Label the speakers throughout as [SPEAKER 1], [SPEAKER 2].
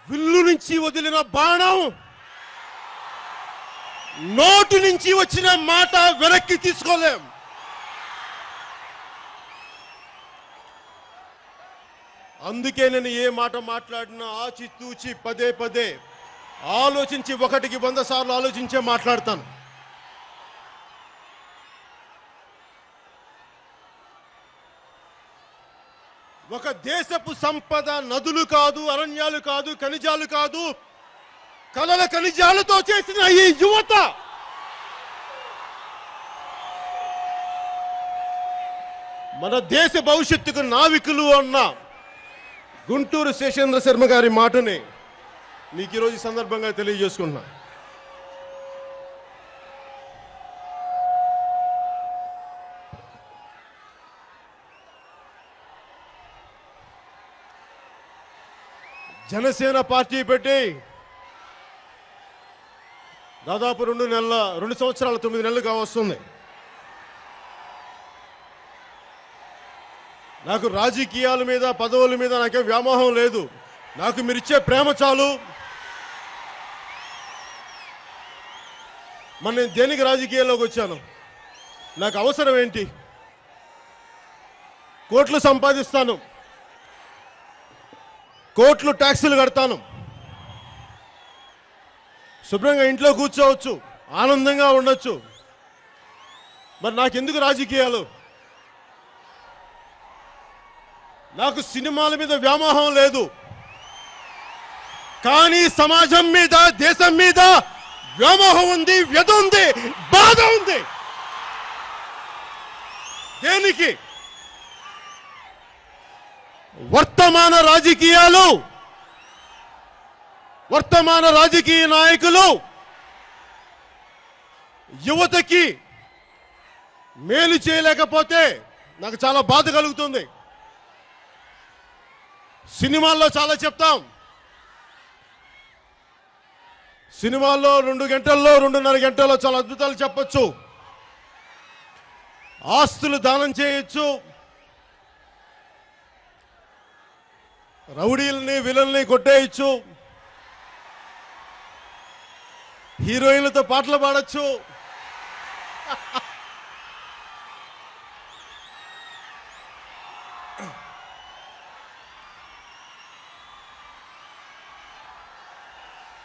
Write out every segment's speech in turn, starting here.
[SPEAKER 1] విల్లు నుంచి వదిలిన బాణం, నోటి నుంచి వచ్చిన మాట వెనక్కి తీసుకోలేం. అందుకే నేను ఏ మాట మాట్లాడినా ఆచితూచి పదే పదే ఆలోచించి 1కి 100 సార్లు ఆలోచించే మాట్లాడతాను. ఒక దేశపు సంపద నదులు కాదు, అరణ్యాలు కాదు, ఖనిజాలు కాదు, కలల ఖనిజాలతో చేసిన ఈ యువత మన దేశ భవిష్యత్తుకు నావికులు అన్న గుంటూరు శేషేంద్ర శర్మ గారి మాటని మీకు ఈరోజు సందర్భంగా తెలియజేసుకుంటున్నా. జనసేన పార్టీ పెట్టి దాదాపు 2 సంవత్సరాల 9 నెలలుగా వస్తుంది. నాకు రాజకీయాల మీద, పదవుల మీద నాకే వ్యామోహం లేదు. నాకు మీరిచ్చే ప్రేమ చాలు. నేను దేనికి రాజకీయాల్లోకి వచ్చాను? నాకు అవసరం ఏంటి? కోట్లు సంపాదిస్తాను, కోట్లు ట్యాక్సులు కడతాను, శుభ్రంగా ఇంట్లో కూర్చోవచ్చు, ఆనందంగా ఉండొచ్చు. మరి నాకెందుకు రాజకీయాలు? నాకు సినిమాల మీద వ్యామోహం లేదు, కానీ సమాజం మీద, దేశం మీద వ్యామోహం ఉంది, వ్యధ ఉంది, బాధ ఉంది. దేనికి? వర్తమాన రాజకీయాలు, వర్తమాన రాజకీయ నాయకులు యువతకి మేలు చేయలేకపోతే నాకు చాలా బాధ కలుగుతుంది. సినిమాల్లో చాలా చెప్తాం. సినిమాల్లో 2 గంటల్లో, 2.5 గంటల్లో చాలా అద్భుతాలు చెప్పొచ్చు. ఆస్తులు దానం చేయొచ్చు, రౌడీల్ని, విలన్ని కొట్టేయచ్చు, హీరోయిన్లతో పాటలు పాడచ్చు,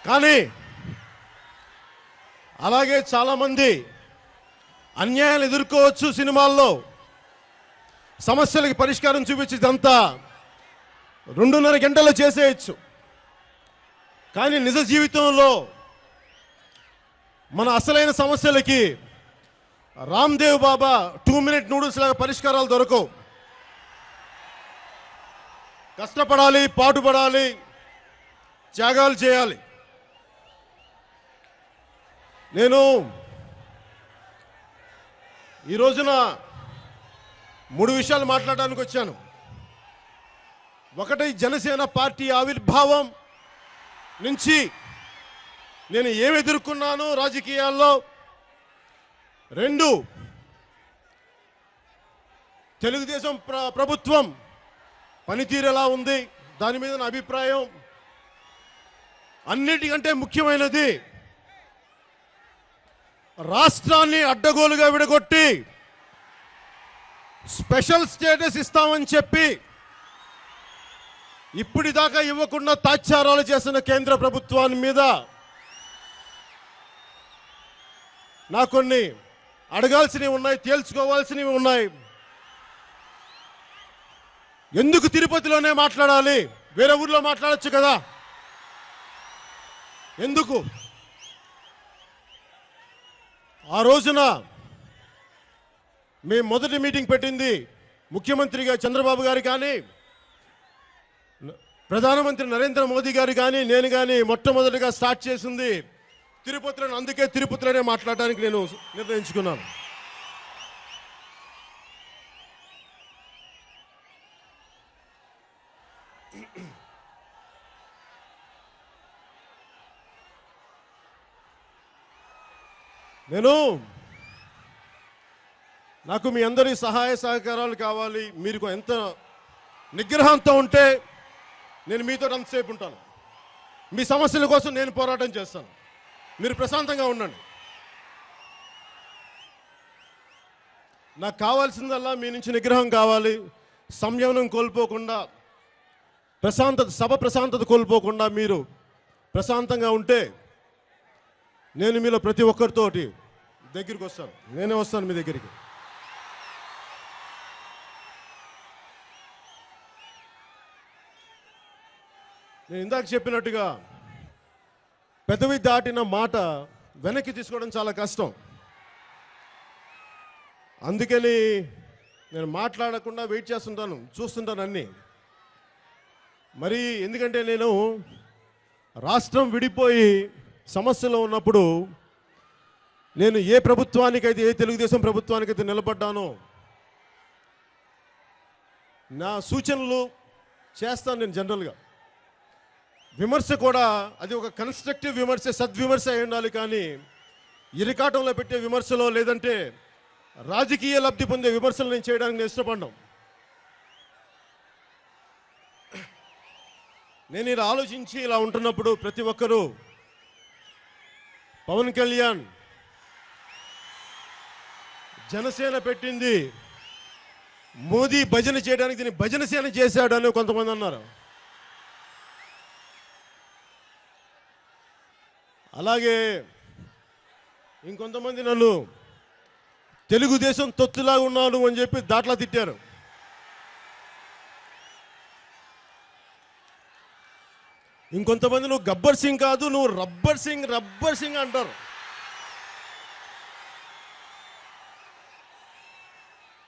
[SPEAKER 1] కానీ అలాగే చాలా మంది అన్యాయాలు ఎదుర్కోవచ్చు. సినిమాల్లో సమస్యలకు పరిష్కారం చూపించేదంతా 2.5 గంటల్లో చేసేయచ్చు. కానీ నిజ జీవితంలో మన అసలైన సమస్యలకి రామ్దేవ్ బాబా 2 మినిట్ నూడిల్స్ లాగా పరిష్కారాలు దొరకవు. కష్టపడాలి, పాటుపడాలి, త్యాగాలు చేయాలి. నేను ఈ రోజున 3 విషయాలు మాట్లాడడానికి వచ్చాను. ఒకటి, జనసేన పార్టీ ఆవిర్భావం నుంచి నేను ఏమి ఎదుర్కొన్నాను రాజకీయాల్లో. 2, తెలుగుదేశం ప్రభుత్వం పనితీరు ఎలా ఉంది, దాని మీద నా అభిప్రాయం. అన్నిటికంటే ముఖ్యమైనది, రాష్ట్రాన్ని అడ్డగోలుగా విడగొట్టి స్పెషల్ స్టేటస్ ఇస్తామని చెప్పి ఇప్పటిదాకా ఇవ్వకుండా తాత్సారాలు చేసిన కేంద్ర ప్రభుత్వాన్ని మీద నాకు కొన్ని అడగాల్సినవి ఉన్నాయి, తేల్చుకోవాల్సినవి ఉన్నాయి. ఎందుకు తిరుపతిలోనే మాట్లాడాలి? వేరే ఊర్లో మాట్లాడొచ్చు కదా, ఎందుకు? ఆ రోజున మేము మొదటి మీటింగ్ పెట్టింది ముఖ్యమంత్రిగా చంద్రబాబు గారు కానీ, ప్రధానమంత్రి నరేంద్ర మోదీ గారు కానీ, నేను కానీ మొట్టమొదటిగా స్టార్ట్ చేసింది తిరుపతిలో. అందుకే తిరుపతిలోనే మాట్లాడడానికి నేను నిర్ణయించుకున్నాను. నాకు మీ అందరి సహాయ సహకారాలు కావాలి. మీరు ఎంత నిగ్రహంతో ఉంటే నేను మీతో అంతసేపు ఉంటాను. మీ సమస్యల కోసం నేను పోరాటం చేస్తాను. మీరు ప్రశాంతంగా ఉండండి. నాకు కావాల్సిందల్లా మీ నుంచి నిగ్రహం కావాలి. సంయమనం కోల్పోకుండా, సభ ప్రశాంతత కోల్పోకుండా మీరు ప్రశాంతంగా ఉంటే నేను మీలో ప్రతి ఒక్కరితోటి దగ్గరికి వస్తాను. నేనే వస్తాను మీ దగ్గరికి. నేను ఇందాక చెప్పినట్టుగా పెదవి దాటిన మాట వెనక్కి తీసుకోవడం చాలా కష్టం. అందుకని నేను మాట్లాడకుండా వెయిట్ చేస్తుంటాను, చూస్తుంటాను అన్నీ. మరి ఎందుకంటే నేను రాష్ట్రం విడిపోయి సమస్యలో ఉన్నప్పుడు నేను ఏ ప్రభుత్వానికైతే, ఏ తెలుగుదేశం ప్రభుత్వానికైతే నిలబడ్డానో నా సూచనలు చేస్తాను. నేను జనరల్గా విమర్శ కూడా అది ఒక కన్స్ట్రక్టివ్ విమర్శ, సద్విమర్శ అయి ఉండాలి. కానీ ఇరికాటంలో పెట్టే విమర్శలో, లేదంటే రాజకీయ లబ్ధి పొందే విమర్శలు నేను చేయడానికి నేను ఇష్టపడ్డాను. నేను ఇలా ఆలోచించి ఇలా ఉంటున్నప్పుడు ప్రతి ఒక్కరూ పవన్ కళ్యాణ్ జనసేన పెట్టింది మోదీ భజన చేయడానికి, దీన్ని భజన సేన చేశాడు అని కొంతమంది అన్నారు. అలాగే ఇంకొంతమంది నన్ను తెలుగుదేశం తొత్తులాగా ఉన్నాను అని చెప్పి దాట్లా తిట్టారు. ఇంకొంతమంది నువ్వు గబ్బర్ సింగ్ కాదు, నువ్వు రబ్బర్ సింగ్ అంటారు.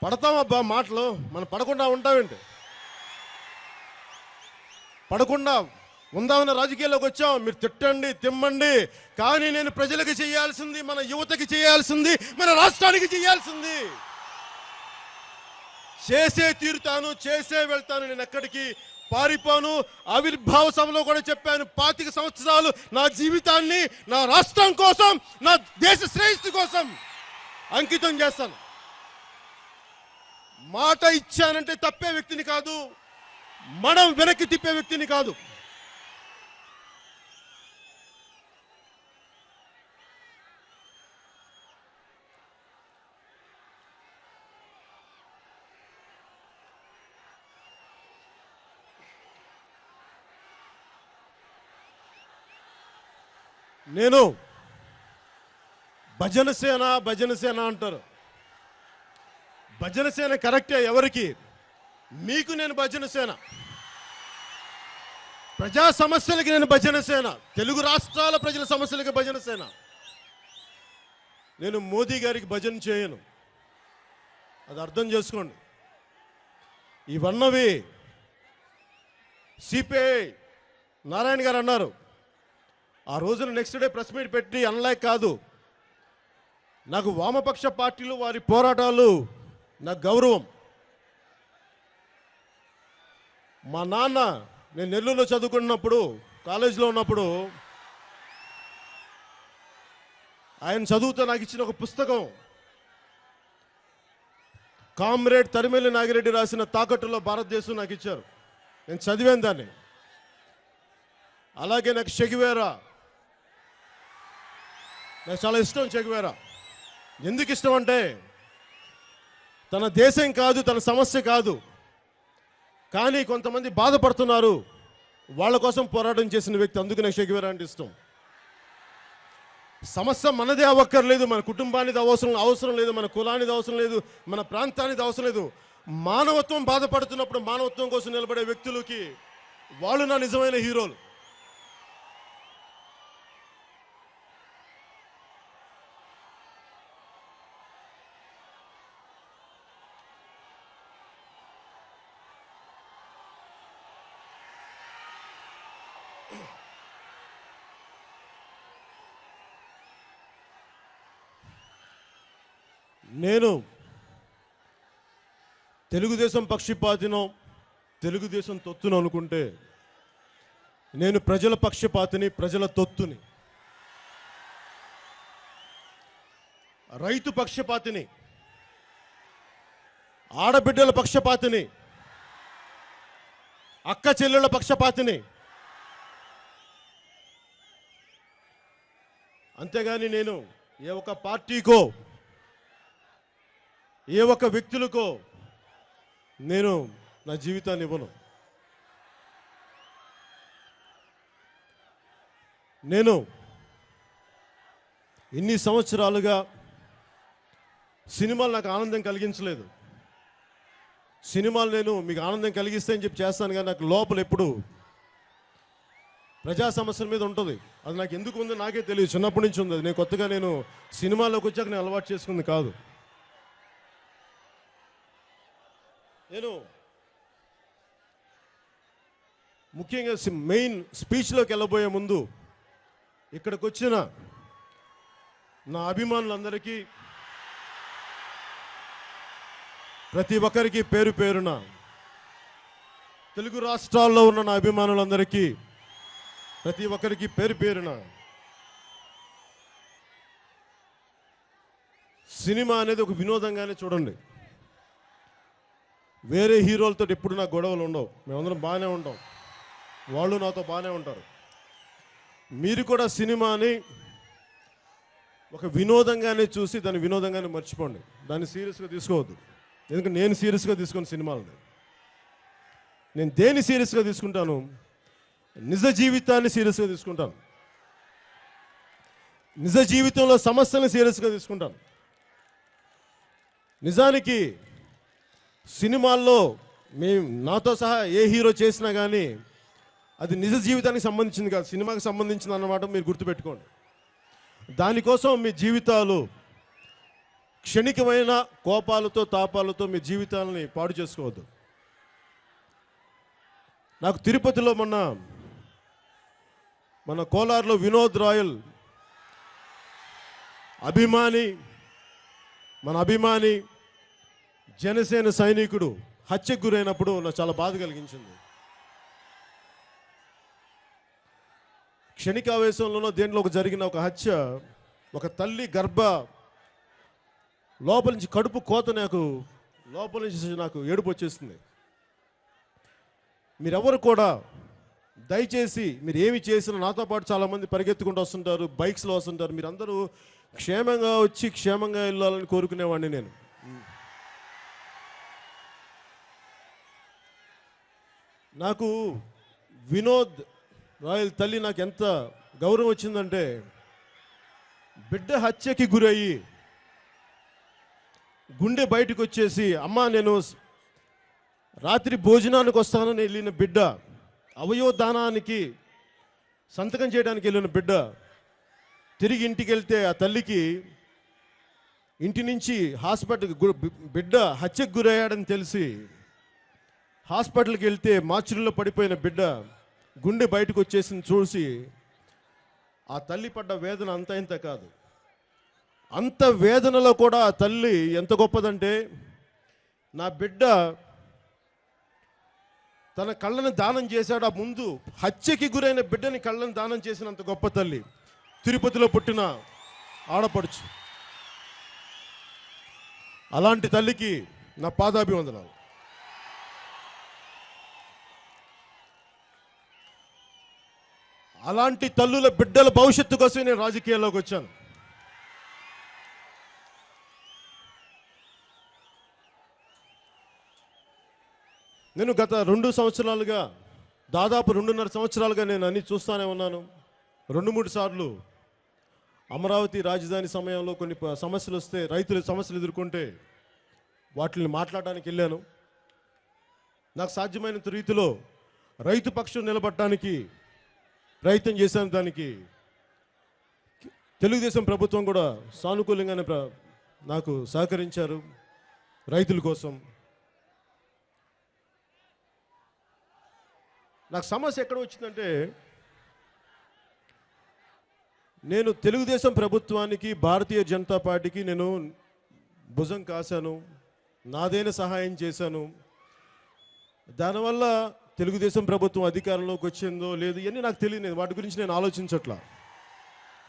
[SPEAKER 1] పడతామబ్బా మాటలు, మనం పడకుండా ఉంటామేంటి? పడకుండా ఉందామన్న రాజకీయాల్లోకి వచ్చాం. మీరు తిట్టండి, తిమ్మండి, కానీ నేను ప్రజలకు చేయాల్సింది, మన యువతకి చేయాల్సింది, మన రాష్ట్రానికి చేయాల్సింది చేసే తీరుతాను, చేసే వెళ్తాను. నేను ఎక్కడికి పారిపోను. ఆవిర్భావ సభలో కూడా చెప్పాను, 25 సంవత్సరాలు నా జీవితాన్ని నా రాష్ట్రం కోసం, నా దేశ శ్రేయస్సు కోసం అంకితం చేస్తాను. మాట ఇచ్చానంటే తప్పే వ్యక్తిని కాదు, మనం వెనక్కి తిప్పే వ్యక్తిని కాదు. నేను భజన సేన అంటారు. భజన సేన కరెక్టే ఎవరికి? మీకు నేను భజన సేన. ప్రజా సమస్యలకి నేను భజన సేన. తెలుగు రాష్ట్రాల ప్రజల సమస్యలకి భజన సేన. నేను మోదీ గారికి భజన చేయను, అది అర్థం చేసుకోండి. ఇవన్నవి సిపిఐ నారాయణ గారు అన్నారు. ఆ రోజున నెక్స్ట్ డే ప్రెస్ మీట్ పెట్టి అనలేక కాదు, నాకు వామపక్ష పార్టీలు వారి పోరాటాలు నాకు గౌరవం. మా నాన్న నేను నెల్లూరులో చదువుకున్నప్పుడు, కాలేజీలో ఉన్నప్పుడు ఆయన చదువుతో నాకు ఇచ్చిన ఒక పుస్తకం, కామ్రేడ్ తరిమెల్లి నాగిరెడ్డి రాసిన తాకట్టులో భారతదేశం నాకు ఇచ్చారు. నేను చదివాను దాన్ని. అలాగే నాకు చెగువేరా, నాకు చాలా ఇష్టం. చెగువేరా ఎందుకు ఇష్టం అంటే, తన దేశం కాదు, తన సమస్య కాదు, కానీ కొంతమంది బాధపడుతున్నారు, వాళ్ళ కోసం పోరాటం చేసిన వ్యక్తి. అందుకు నాకు చెగువేరా అంటే ఇష్టం. సమస్య మనదే అవ్వక్కర్లేదు, మన కుటుంబానికి అవసరం లేదు, మన కులానికి అవసరం లేదు, మన ప్రాంతానికి అవసరం లేదు. మానవత్వం బాధపడుతున్నప్పుడు మానవత్వం కోసం నిలబడే వ్యక్తులకి వాళ్ళు నా నిజమైన హీరోలు. నేను తెలుగుదేశం పక్షపాతినో, తెలుగుదేశం తొత్తును అనుకుంటే, నేను ప్రజల పక్షపాతిని, ప్రజల తొత్తుని, రైతు పక్షపాతిని, ఆడబిడ్డల పక్షపాతిని, అక్క చెల్లెళ్ళ పక్షపాతిని, అంతేగాని నేను ఏ ఒక్క పార్టీకో ఏ ఒక్క వ్యక్తులకో నేను నా జీవితాన్ని ఇవ్వను. నేను ఇన్ని సంవత్సరాలుగా సినిమాలు నాకు ఆనందం కలిగించలేదు. సినిమాలు నేను మీకు ఆనందం కలిగిస్తాయని చెప్పి చేస్తాను, కానీ నాకు లోపల ఎప్పుడు ప్రజా సమస్యల మీద ఉంటుంది. అది నాకు ఎందుకు ఉందో నాకే తెలియదు, చిన్నప్పటి నుంచి ఉంది. నేను కొత్తగా నేను సినిమాలోకి వచ్చాక నేను అలవాటు చేసుకుంది కాదు. నేను ముఖ్యంగా మెయిన్ స్పీచ్లోకి వెళ్ళబోయే ముందు ఇక్కడికి వచ్చిన నా అభిమానులందరికీ, ప్రతి ఒక్కరికి పేరు పేరున, తెలుగు రాష్ట్రాల్లో ఉన్న నా అభిమానులందరికీ ప్రతి ఒక్కరికి పేరు పేరున సినిమా అనేది ఒక వినోదంగానే చూడండి. వేరే హీరోలతో ఎప్పుడు నాకు గొడవలు ఉండవు. మేమందరం బాగానే ఉంటాం, వాళ్ళు నాతో బాగానే ఉంటారు. మీరు కూడా సినిమాని ఒక వినోదంగానే చూసి దాన్ని వినోదంగానే మర్చిపోండి. దాన్ని సీరియస్గా తీసుకోవద్దు. ఎందుకంటే నేను సీరియస్గా తీసుకున్న సినిమాలని, నేను దేన్ని సీరియస్గా తీసుకుంటాను? నిజ జీవితాన్ని సీరియస్గా తీసుకుంటాను. నిజ జీవితంలో సమస్యలను సీరియస్గా తీసుకుంటాను. నిజానికి సినిమాల్లో నాతో సహా ఏ హీరో చేసినా కానీ అది నిజ జీవితానికి సంబంధించింది కాదు, సినిమాకి సంబంధించింది అన్నమాట మీరు గుర్తుపెట్టుకోండి. దానికోసం మీ జీవితాలు క్షణికమైన కోపాలతో తాపాలతో మీ జీవితాలని పాడు చేసుకోవద్దు. నాకు తిరుపతిలో మన కోలార్లో వినోద్ రాయల్ మన అభిమాని జనసేన సైనికుడు హత్యకు గురైనప్పుడు నాకు చాలా బాధ కలిగించింది. క్షణికావేశంలోనో దేంట్లో జరిగిన ఒక హత్య, ఒక తల్లి లోపల నుంచి కడుపు కోత, లోపల నుంచి నాకు ఏడుపు వచ్చేస్తుంది. మీరెవరు కూడా దయచేసి మీరు ఏమి చేసినా, నాతో పాటు చాలామంది పరిగెత్తుకుంటూ వస్తుంటారు, బైక్స్లో వస్తుంటారు, మీరందరూ క్షేమంగా వచ్చి క్షేమంగా వెళ్ళాలని కోరుకునేవాడిని నేను. నాకు వినోద్ రాయల్ తల్లి నాకు ఎంత గౌరవం వచ్చిందంటే, బిడ్డ హత్యకి గురయ్యి గుండె బయటకు వచ్చేసి, అమ్మా నేను రాత్రి భోజనానికి వస్తానని వెళ్ళిన బిడ్డ, అవయవదానానికి సంతకం చేయడానికి వెళ్ళిన బిడ్డ తిరిగి ఇంటికి వెళ్తే ఆ తల్లికి ఇంటి నుంచి బిడ్డ హత్యకు గురయ్యాడని తెలిసి హాస్పిటల్కి వెళ్తే మార్చురీలో పడిపోయిన బిడ్డ గుండె బయటకు వచ్చేసింది చూసి ఆ తల్లి పడ్డ వేదన అంత ఇంత కాదు. అంత వేదనలో కూడా ఆ తల్లి ఎంత గొప్పదంటే, నా బిడ్డ తన కళ్ళని దానం చేశాడు. ఆ ముందు హత్యకి గురైన బిడ్డని కళ్ళని దానం చేసినంత గొప్ప తల్లి తిరుపతిలో పుట్టిన ఆడపడుచు. అలాంటి తల్లికి నా పాదాభివందనాలు. అలాంటి తల్లుల బిడ్డల భవిష్యత్తు కోసం నేను రాజకీయాల్లోకి వచ్చాను. నేను గత 2 సంవత్సరాలుగా, దాదాపు 2.5 సంవత్సరాలుగా నేను అన్ని చూస్తూనే ఉన్నాను. 2-3 సార్లు అమరావతి రాజధాని సమయంలో కొన్ని సమస్యలు వస్తే, రైతుల సమస్యలు ఎదుర్కొంటే వాటిని మాట్లాడడానికి వెళ్ళాను. నాకు సాధ్యమైనంత రీతిలో రైతు పక్షం నిలబడటానికి ప్రయత్నం చేశాను. దానికి తెలుగుదేశం ప్రభుత్వం కూడా సానుకూలంగానే నాకు సహకరించారు రైతుల కోసం. నాకు సమస్య ఎక్కడ వచ్చిందంటే, నేను తెలుగుదేశం ప్రభుత్వానికి, భారతీయ జనతా పార్టీకి నేను భుజం కాశాను, నాదైన సహాయం చేశాను. దానివల్ల తెలుగుదేశం ప్రభుత్వం అధికారంలోకి వచ్చిందో లేదు ఇవన్నీ నాకు తెలియదు, వాటి గురించి నేను ఆలోచించట్లా.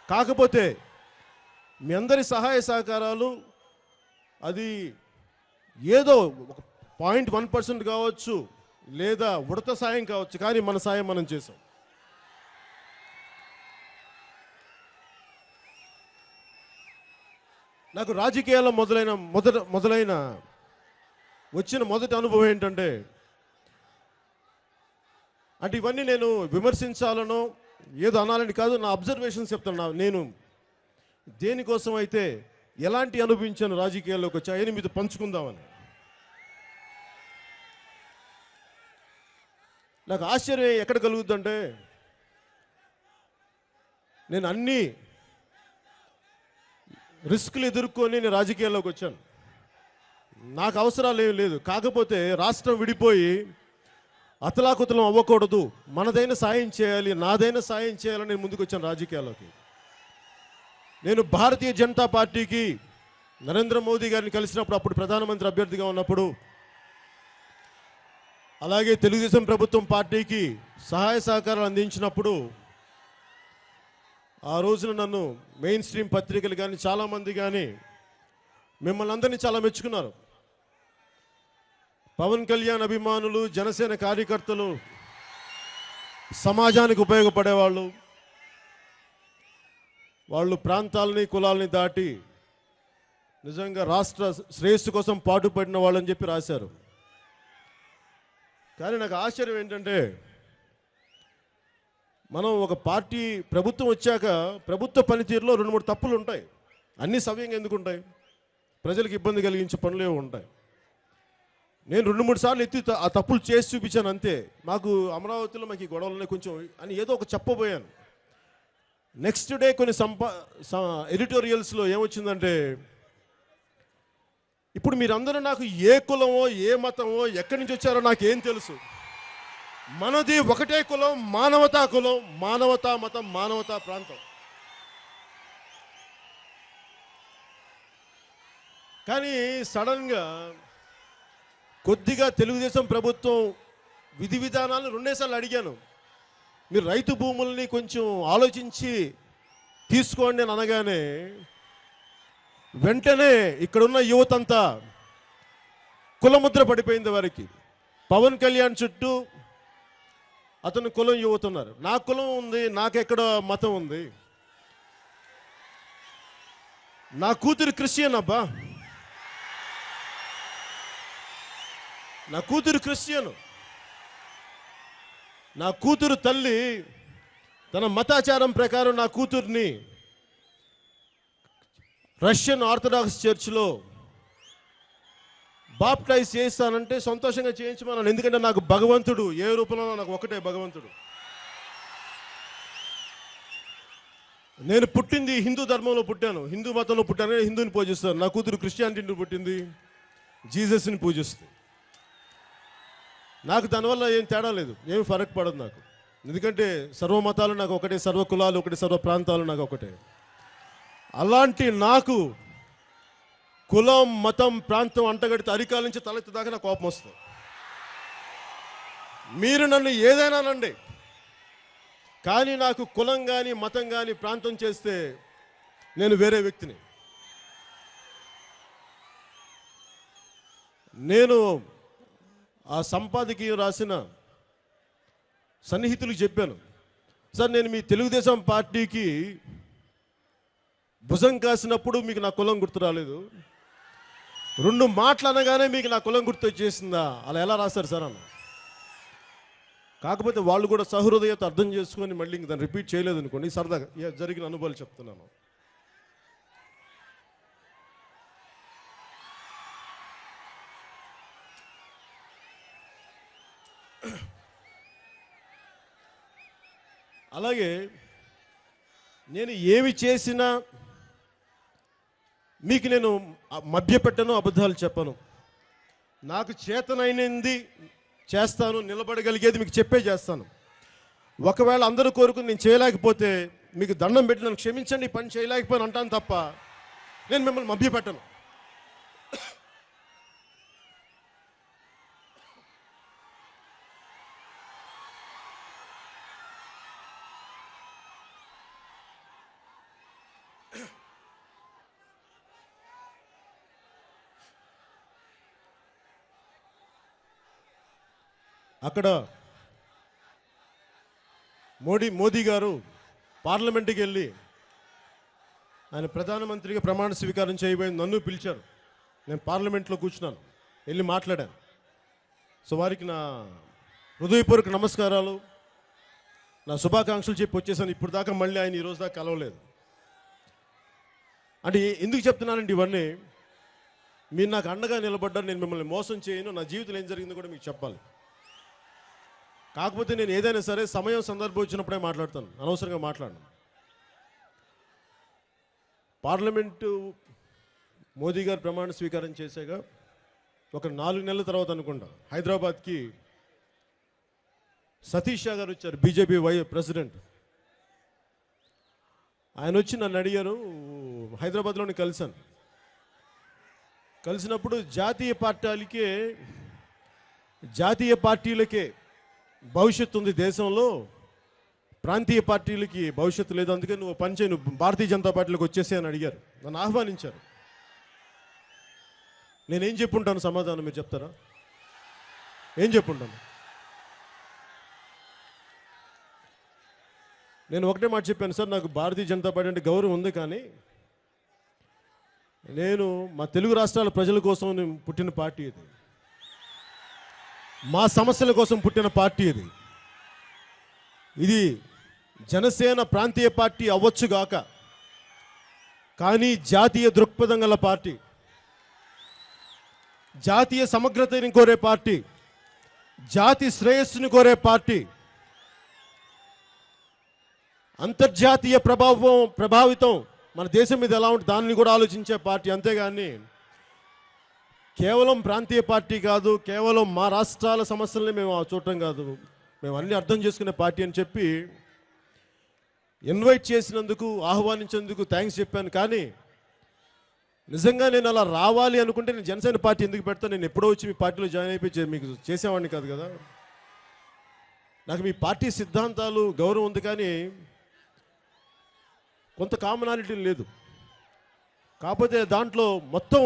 [SPEAKER 1] కాకపోతే మీ అందరి సహాయ సహకారాలు అది ఏదో 0.1% కావచ్చు, లేదా ఉడత సాయం కావచ్చు, కానీ మన సాయం మనం చేసాం. నాకు రాజకీయాల్లో మొదలైన వచ్చిన మొదటి అనుభవం ఏంటంటే, అంటే ఇవన్నీ నేను విమర్శించాలనో ఏదో అనాలని కాదు, నా అబ్జర్వేషన్స్ చెప్తున్నా. నేను దేనికోసం అయితే ఎలాంటి అనుభవించాను రాజకీయాల్లోకి వచ్చి అవన్నీ మీతో పంచుకుందామని. నాకు ఆశ్చర్యం ఎక్కడ కలుగుద్దంటే, నేను అన్ని రిస్కులు ఎదుర్కొని నేను రాజకీయాల్లోకి వచ్చాను. నాకు అవసరాలు ఏమి లేదు. కాకపోతే రాష్ట్రం విడిపోయి అతలాకుతలం అవ్వకూడదు, మనదైన సాయం చేయాలి, నాదైన సాయం చేయాలని నేను ముందుకు వచ్చాను రాజకీయాల్లోకి. నేను భారతీయ జనతా పార్టీకి నరేంద్ర మోదీ గారిని కలిసినప్పుడు, అప్పుడు ప్రధానమంత్రి అభ్యర్థిగా ఉన్నప్పుడు, అలాగే తెలుగుదేశం ప్రభుత్వం పార్టీకి సహాయ సహకారాలు అందించినప్పుడు, ఆ రోజున నన్ను మెయిన్ స్ట్రీమ్ పత్రికలు కానీ చాలామంది కానీ మిమ్మల్ని అందరినీ చాలా మెచ్చుకున్నారు. పవన్ కళ్యాణ్ అభిమానులు, జనసేన కార్యకర్తలు, సమాజానికి ఉపయోగపడేవాళ్ళు, వాళ్ళు ప్రాంతాలని కులాలని దాటి నిజంగా రాష్ట్ర శ్రేయస్సు కోసం పాటుపడిన వాళ్ళని చెప్పి రాశారు. కానీ నాకు ఆశ్చర్యం ఏంటంటే, మనం ఒక పార్టీ ప్రభుత్వం వచ్చాక ప్రభుత్వ పనితీరులో 2-3 తప్పులు ఉంటాయి. అన్నీ సవ్యంగా ఎందుకు ఉంటాయి? ప్రజలకు ఇబ్బంది కలిగించే పనులే ఉంటాయి. నేను 2-3 సార్లు ఎత్తి ఆ తప్పులు చేసి చూపించాను అంతే. మాకు అమరావతిలో మాకు ఈ గొడవలనే కొంచెం అని ఏదో ఒక చెప్పబోయాను. నెక్స్ట్ డే కొన్ని ఎడిటోరియల్స్లో ఏమొచ్చిందంటే, ఇప్పుడు మీరందరూ నాకు ఏ కులమో ఏ మతమో ఎక్కడి నుంచి వచ్చారో నాకేం తెలుసు, మనది ఒకటే కులం, మానవతా కులం, మానవతా మతం, మానవతా ప్రాంతం. కానీ సడన్గా కొద్దిగా తెలుగుదేశం ప్రభుత్వం విధి విధానాలను 2 సార్లు అడిగాను. మీరు రైతు భూముల్ని కొంచెం ఆలోచించి తీసుకోండి అని అనగానే వెంటనే ఇక్కడున్న యువతంతా కులముద్ర పడిపోయింది వారికి. పవన్ కళ్యాణ్ చుట్టూ అతను కులం యువతున్నారు. నా కులం ఉంది, నాకెక్కడ మతం ఉంది, నా కూతురు క్రిస్టియన్ అబ్బా, నా కూతురు క్రిస్టియన్. నా కూతురు తల్లి తన మతాచారం ప్రకారం నా కూతుర్ని రష్యన్ ఆర్థడాక్స్ చర్చ్లో బాప్టైజ్ చేస్తానంటే సంతోషంగా చేయించమన్నాను. ఎందుకంటే నాకు భగవంతుడు ఏ రూపంలో నాకు ఒకటే భగవంతుడు. నేను పుట్టింది హిందూ ధర్మంలో పుట్టాను, హిందూ మతంలో పుట్టాను, హిందూని పూజిస్తాను. నా కూతురు క్రిస్టియానిటీని పుట్టింది, జీసస్ని పూజిస్తుంది. నాకు దానివల్ల ఏం తేడా లేదు, ఏమి ఫరక్ పడదు నాకు. ఎందుకంటే సర్వ మతాలు నాకు ఒకటే, సర్వ కులాలు ఒకటే, సర్వ ప్రాంతాలు నాకు ఒకటే. అలాంటి నాకు కులం, మతం, ప్రాంతం అంటగడితే అరికాల నుంచి తలెత్తి దాకా నాకు కోపం వస్తుంది. మీరు నన్ను ఏదైనా అనండి, కానీ నాకు కులం కానీ మతం కానీ ప్రాంతం చేస్తే నేను వేరే వ్యక్తిని. నేను ఆ సంపాదకీయం రాసిన సన్నిహితులకు చెప్పాను, సార్ నేను మీ తెలుగుదేశం పార్టీకి భుజం కాసినప్పుడు మీకు నా కులం గుర్తు రాలేదు, 2 మాటలు అనగానే మీకు నా కులం గుర్తు వచ్చేసిందా, అలా ఎలా రాశారు సార్ అన్న. కాకపోతే వాళ్ళు కూడా సహృదయత అర్థం చేసుకొని మళ్ళీ ఇంక దాన్ని రిపీట్ చేయలేదు అనుకోండి. సరదాగా జరిగిన అనుభవాలు చెప్తున్నాను. అలాగే నేను ఏమి చేసినా మీకు నేను మభ్యపెట్టను, అబద్ధాలు చెప్పను. నాకు చేతనైనది చేస్తాను, నిలబడగలిగేది మీకు చెప్పే చేస్తాను. ఒకవేళ అందరూ కోరుకుని నేను చేయలేకపోతే మీకు దండం పెట్టి నన్ను క్షమించండి, పని చేయలేకపోయాను అంటాను తప్ప నేను మిమ్మల్ని మభ్యపెట్టను. అక్కడ మోదీ గారు పార్లమెంట్కి వెళ్ళి ఆయన ప్రధానమంత్రిగా ప్రమాణ స్వీకారం చేయబోయింది, నన్ను పిలిచారు. నేను పార్లమెంట్లో కూర్చున్నాను, వెళ్ళి మాట్లాడాను. సో వారికి నా హృదయపూర్వక నమస్కారాలు, నా శుభాకాంక్షలు చెప్పి వచ్చేసాను. ఇప్పుడు దాకా మళ్ళీ ఆయన ఈరోజు దాకా కలవలేదు. అంటే ఎందుకు చెప్తున్నానంటే ఇవన్నీ మీరు నాకు అండగా నిలబడ్డారు. నేను మిమ్మల్ని మోసం చేయను, నా జీవితంలో ఏం జరిగిందో కూడా మీకు చెప్పాలి. కాకపోతే నేను ఏదైనా సరే సమయం సందర్భం వచ్చినప్పుడే మాట్లాడతాను, అనవసరంగా మాట్లాడను. పార్లమెంటు మోదీ గారు ప్రమాణ స్వీకారం చేశాక ఒక 4 నెలల తర్వాత అనుకుంటా హైదరాబాద్కి సతీష్ షా గారు వచ్చారు, బీజేపీ ప్రెసిడెంట్. ఆయన వచ్చి నన్ను అడిగారు, హైదరాబాద్లోని కలిసినప్పుడు జాతీయ పార్టీలకే భవిష్యత్తు ఉంది దేశంలో, ప్రాంతీయ పార్టీలకి భవిష్యత్తు లేదు, అందుకే నువ్వు పనిచేయి, నువ్వు భారతీయ జనతా పార్టీలోకి వచ్చేసే అని అడిగారు, నన్ను ఆహ్వానించారు. నేనేం చెప్పుంటాను సమాధానం మీరు చెప్తారా? ఏం చెప్పుంటాను? నేను ఒకటే మాట చెప్పాను, సార్ నాకు భారతీయ జనతా పార్టీ అంటే గౌరవం ఉంది, కానీ నేను మా తెలుగు రాష్ట్రాల ప్రజల కోసం పుట్టిన పార్టీ ఇది, మా సమస్యల కోసం పుట్టిన పార్టీ ఇది. ఇది జనసేన ప్రాంతీయ పార్టీ అవ్వచ్చుగాక, కానీ జాతీయ దృక్పథం గల పార్టీ, జాతీయ సమగ్రతని కోరే పార్టీ, జాతి శ్రేయస్సుని కోరే పార్టీ, అంతర్జాతీయ ప్రభావితం మన దేశం మీద ఎలా ఉంటుంది దాన్ని కూడా ఆలోచించే పార్టీ. అంతేగాని కేవలం ప్రాంతీయ పార్టీ కాదు, కేవలం మా రాష్ట్రాల సమస్యల్ని మేము చూడటం కాదు, మేము అన్ని అర్థం చేసుకునే పార్టీ అని చెప్పి ఇన్వైట్ చేసినందుకు, ఆహ్వానించినందుకు థ్యాంక్స్ చెప్పాను. కానీ నిజంగా నేను అలా రావాలి అనుకుంటే నేను జనసేన పార్టీ ఎందుకు పెడతాను? నేను ఎప్పుడో వచ్చి మీ పార్టీలో జాయిన్ అయిపోయి మీకు చేసేవాడిని కాదు కదా. నాకు మీ పార్టీ సిద్ధాంతాలు గౌరవం ఉంది, కానీ కొంత కామనాలిటీ లేదు. కాకపోతే దాంట్లో మొత్తం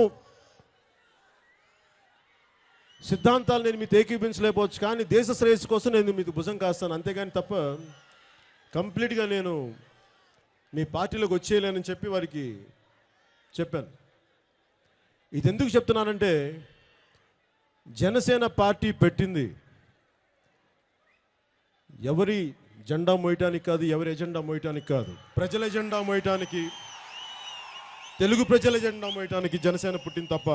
[SPEAKER 1] సిద్ధాంతాలు నేను మీకు ఏకీపించలేకపోవచ్చు, కానీ దేశ శ్రేయస్సు కోసం నేను మీకు భుజం కాస్తాను, అంతేగాని తప్ప కంప్లీట్గా నేను మీ పార్టీలోకి వచ్చేయలేనని చెప్పి వారికి చెప్పాను. ఇది ఎందుకు చెప్తున్నానంటే జనసేన పార్టీ పెట్టింది ఎవరి జెండా మోయటానికి కాదు, ఎవరి ఎజెండా మోయటానికి కాదు, ప్రజల ఎజెండా మోయటానికి, తెలుగు ప్రజల ఎజెండా మోయటానికి జనసేన పుట్టింది తప్ప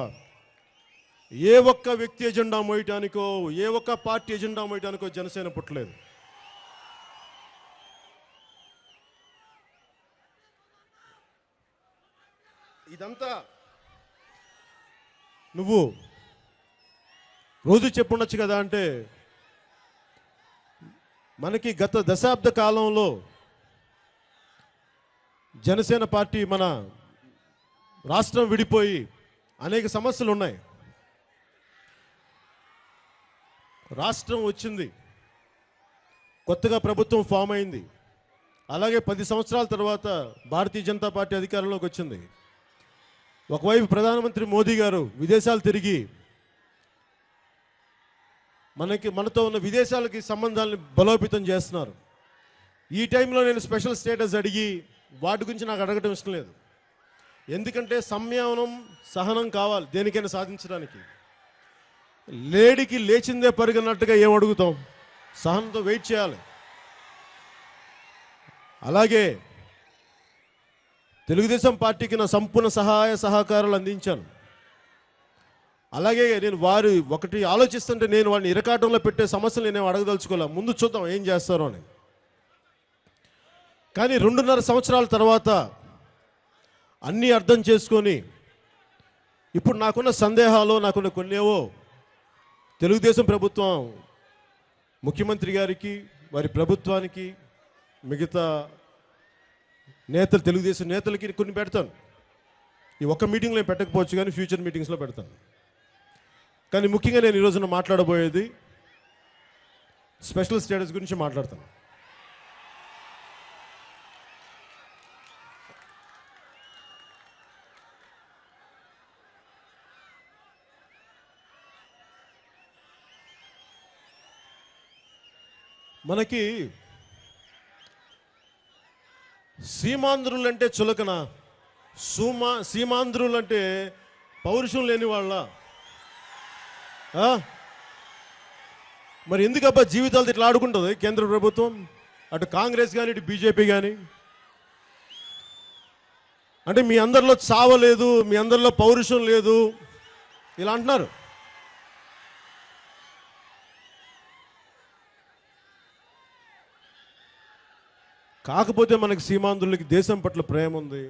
[SPEAKER 1] ఏ ఒక్క వ్యక్తి ఎజెండా మోయటానికో, ఏ ఒక్క పార్టీ ఎజెండా మోయటానికో జనసేన పుట్టలేదు. ఇదంతా నువ్వు రోజు చెప్పుండొచ్చు కదా అంటే, మనకి గత దశాబ్ద కాలంలో జనసేన పార్టీ మన రాష్ట్రం విడిపోయి అనేక సమస్యలు ఉన్నాయి. రాష్ట్రం వచ్చింది, కొత్తగా ప్రభుత్వం ఫామ్ అయింది, అలాగే 10 సంవత్సరాల తర్వాత భారతీయ జనతా పార్టీ అధికారంలోకి వచ్చింది. ఒకవైపు ప్రధానమంత్రి మోదీ గారు విదేశాలు తిరిగి మనతో ఉన్న విదేశాలకి సంబంధాలను బలోపేతం చేస్తున్నారు. ఈ టైంలో నేను స్పెషల్ స్టేటస్ అడిగి వాటి గురించి నాకు అడగటం ఇష్టం లేదు. ఎందుకంటే సంయమనం, సహనం కావాలి దేనికైనా సాధించడానికి. లేడికి లేచిందే పరిగెన్నట్టుగా ఏం అడుగుతాం? సహనంతో వెయిట్ చేయాలి. అలాగే తెలుగుదేశం పార్టీకి నా సంపూర్ణ సహాయ సహకారాలు అందించాను. అలాగే నేను వారు ఒకటి ఆలోచిస్తుంటే నేను వాడిని ఇరకాటంలో పెట్టే సమస్యలు నేను అడగదలుచుకోలే, ముందు చూద్దాం ఏం చేస్తారో అని. కానీ 2.5 సంవత్సరాల తర్వాత అన్నీ అర్థం చేసుకొని ఇప్పుడు నాకున్న సందేహాలు, నాకున్న కొన్నేవో తెలుగుదేశం ప్రభుత్వం ముఖ్యమంత్రి గారికి, వారి ప్రభుత్వానికి, మిగతా నేతలు, తెలుగుదేశం నేతలకి కొన్ని పెడతాను. ఈ ఒక్క మీటింగ్లో పెట్టకపోవచ్చు, కానీ ఫ్యూచర్ మీటింగ్స్లో పెడతాను. కానీ ముఖ్యంగా నేను ఈరోజున మాట్లాడబోయేది స్పెషల్ స్టేటస్ గురించి మాట్లాడతాను. మనకి సీమాంధ్రులంటే చులకన, సీమాంధ్రులు అంటే పౌరుషం లేని వాళ్ళ? మరి ఎందుకబ్బా జీవితాలతో ఇట్లా ఆడుకుంటుంది కేంద్ర ప్రభుత్వం, అటు కాంగ్రెస్ కానీ ఇటు బీజేపీ కానీ? అంటే మీ అందరిలో చావలేదు, మీ అందరిలో పౌరుషం లేదు ఇలా అంటున్నారు. కాకపోతే మనకి సీమాంధ్రులకి దేశం పట్ల ప్రేమ ఉంది,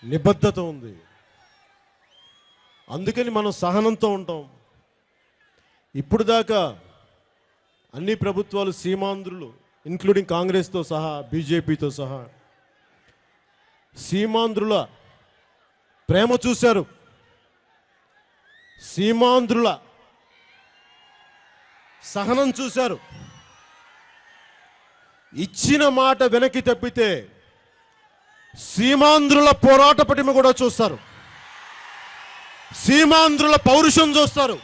[SPEAKER 1] నిబద్ధత ఉంది. అందుకని మనం సహనంతో ఉంటాం. ఇప్పుడు దాకా అన్ని ప్రభుత్వాలు సీమాంధ్రులు ఇంక్లూడింగ్ కాంగ్రెస్తో సహా బీజేపీతో సహా సీమాంధ్రుల ప్రేమ చూశారు, సీమాంధ్రుల సహనం చూశారు. ఇచ్చిన మాట వెనక్కి తప్పితే సీమాంధ్రుల పోరాట పటిమ కూడా చూస్తారు, సీమాంధ్రుల పౌరుషం చూస్తారు.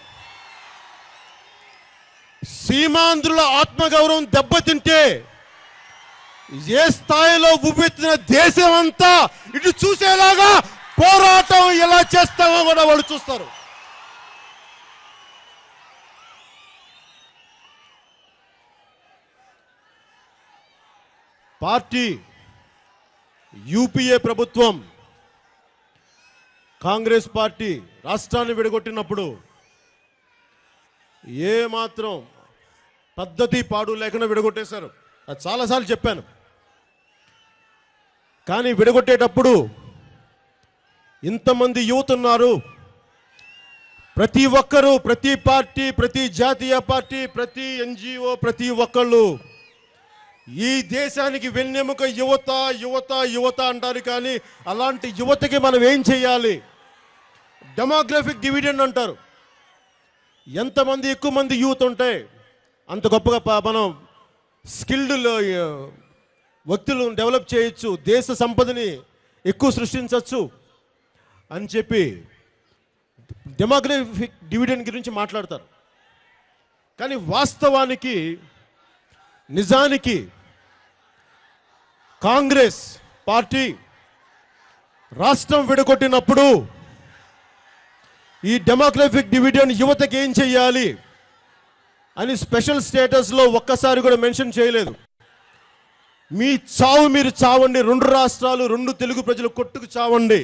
[SPEAKER 1] సీమాంధ్రుల ఆత్మగౌరవం దెబ్బతింటే ఏ స్థాయిలో ఉవ్వెత్తిన దేశం అంతా ఇటు చూసేలాగా పోరాటం ఎలా చేస్తామో కూడా వాళ్ళు చూస్తారు. పార్టీ యూపీఏ ప్రభుత్వం కాంగ్రెస్ పార్టీ రాష్ట్రాన్ని విడగొట్టినప్పుడు ఏ మాత్రం పద్ధతి పాడు లేకుండా విడగొట్టేశారు. అది చాలాసార్లు చెప్పాను. కానీ విడగొట్టేటప్పుడు ఇంతమంది యువత ఉన్నారు. ప్రతి ఒక్కరూ, ప్రతి పార్టీ, ప్రతి జాతీయ పార్టీ, ప్రతి ఎన్జిఓ, ప్రతి ఒక్కళ్ళు ఈ దేశానికి వెన్నెముక యువత యువత యువత అంటారు. కానీ అలాంటి యువతకి మనం ఏం చేయాలి? డెమోగ్రఫిక్ డివిడెండ్ అంటారు. ఎంతమంది ఎక్కువ మంది యూత్ ఉంటే అంత గొప్పగా మనం స్కిల్డ్ వ్యక్తులు డెవలప్ చేయొచ్చు, దేశ సంపదని ఎక్కువ సృష్టించవచ్చు అని చెప్పి డెమోగ్రఫిక్ డివిడెండ్ గురించి మాట్లాడతారు. కానీ వాస్తవానికి నిజానికి కాంగ్రెస్ పార్టీ రాష్ట్రం విడగొట్టినప్పుడు ఈ డెమోగ్రఫిక్ డివిడెండ్ యువతకి ఏం చెయ్యాలి అని స్పెషల్ స్టేటస్లో ఒక్కసారి కూడా మెన్షన్ చేయలేదు. మీ చావు మీరు చావండి, 2 రాష్ట్రాలు 2 తెలుగు ప్రజలు కొట్టుకు చావండి,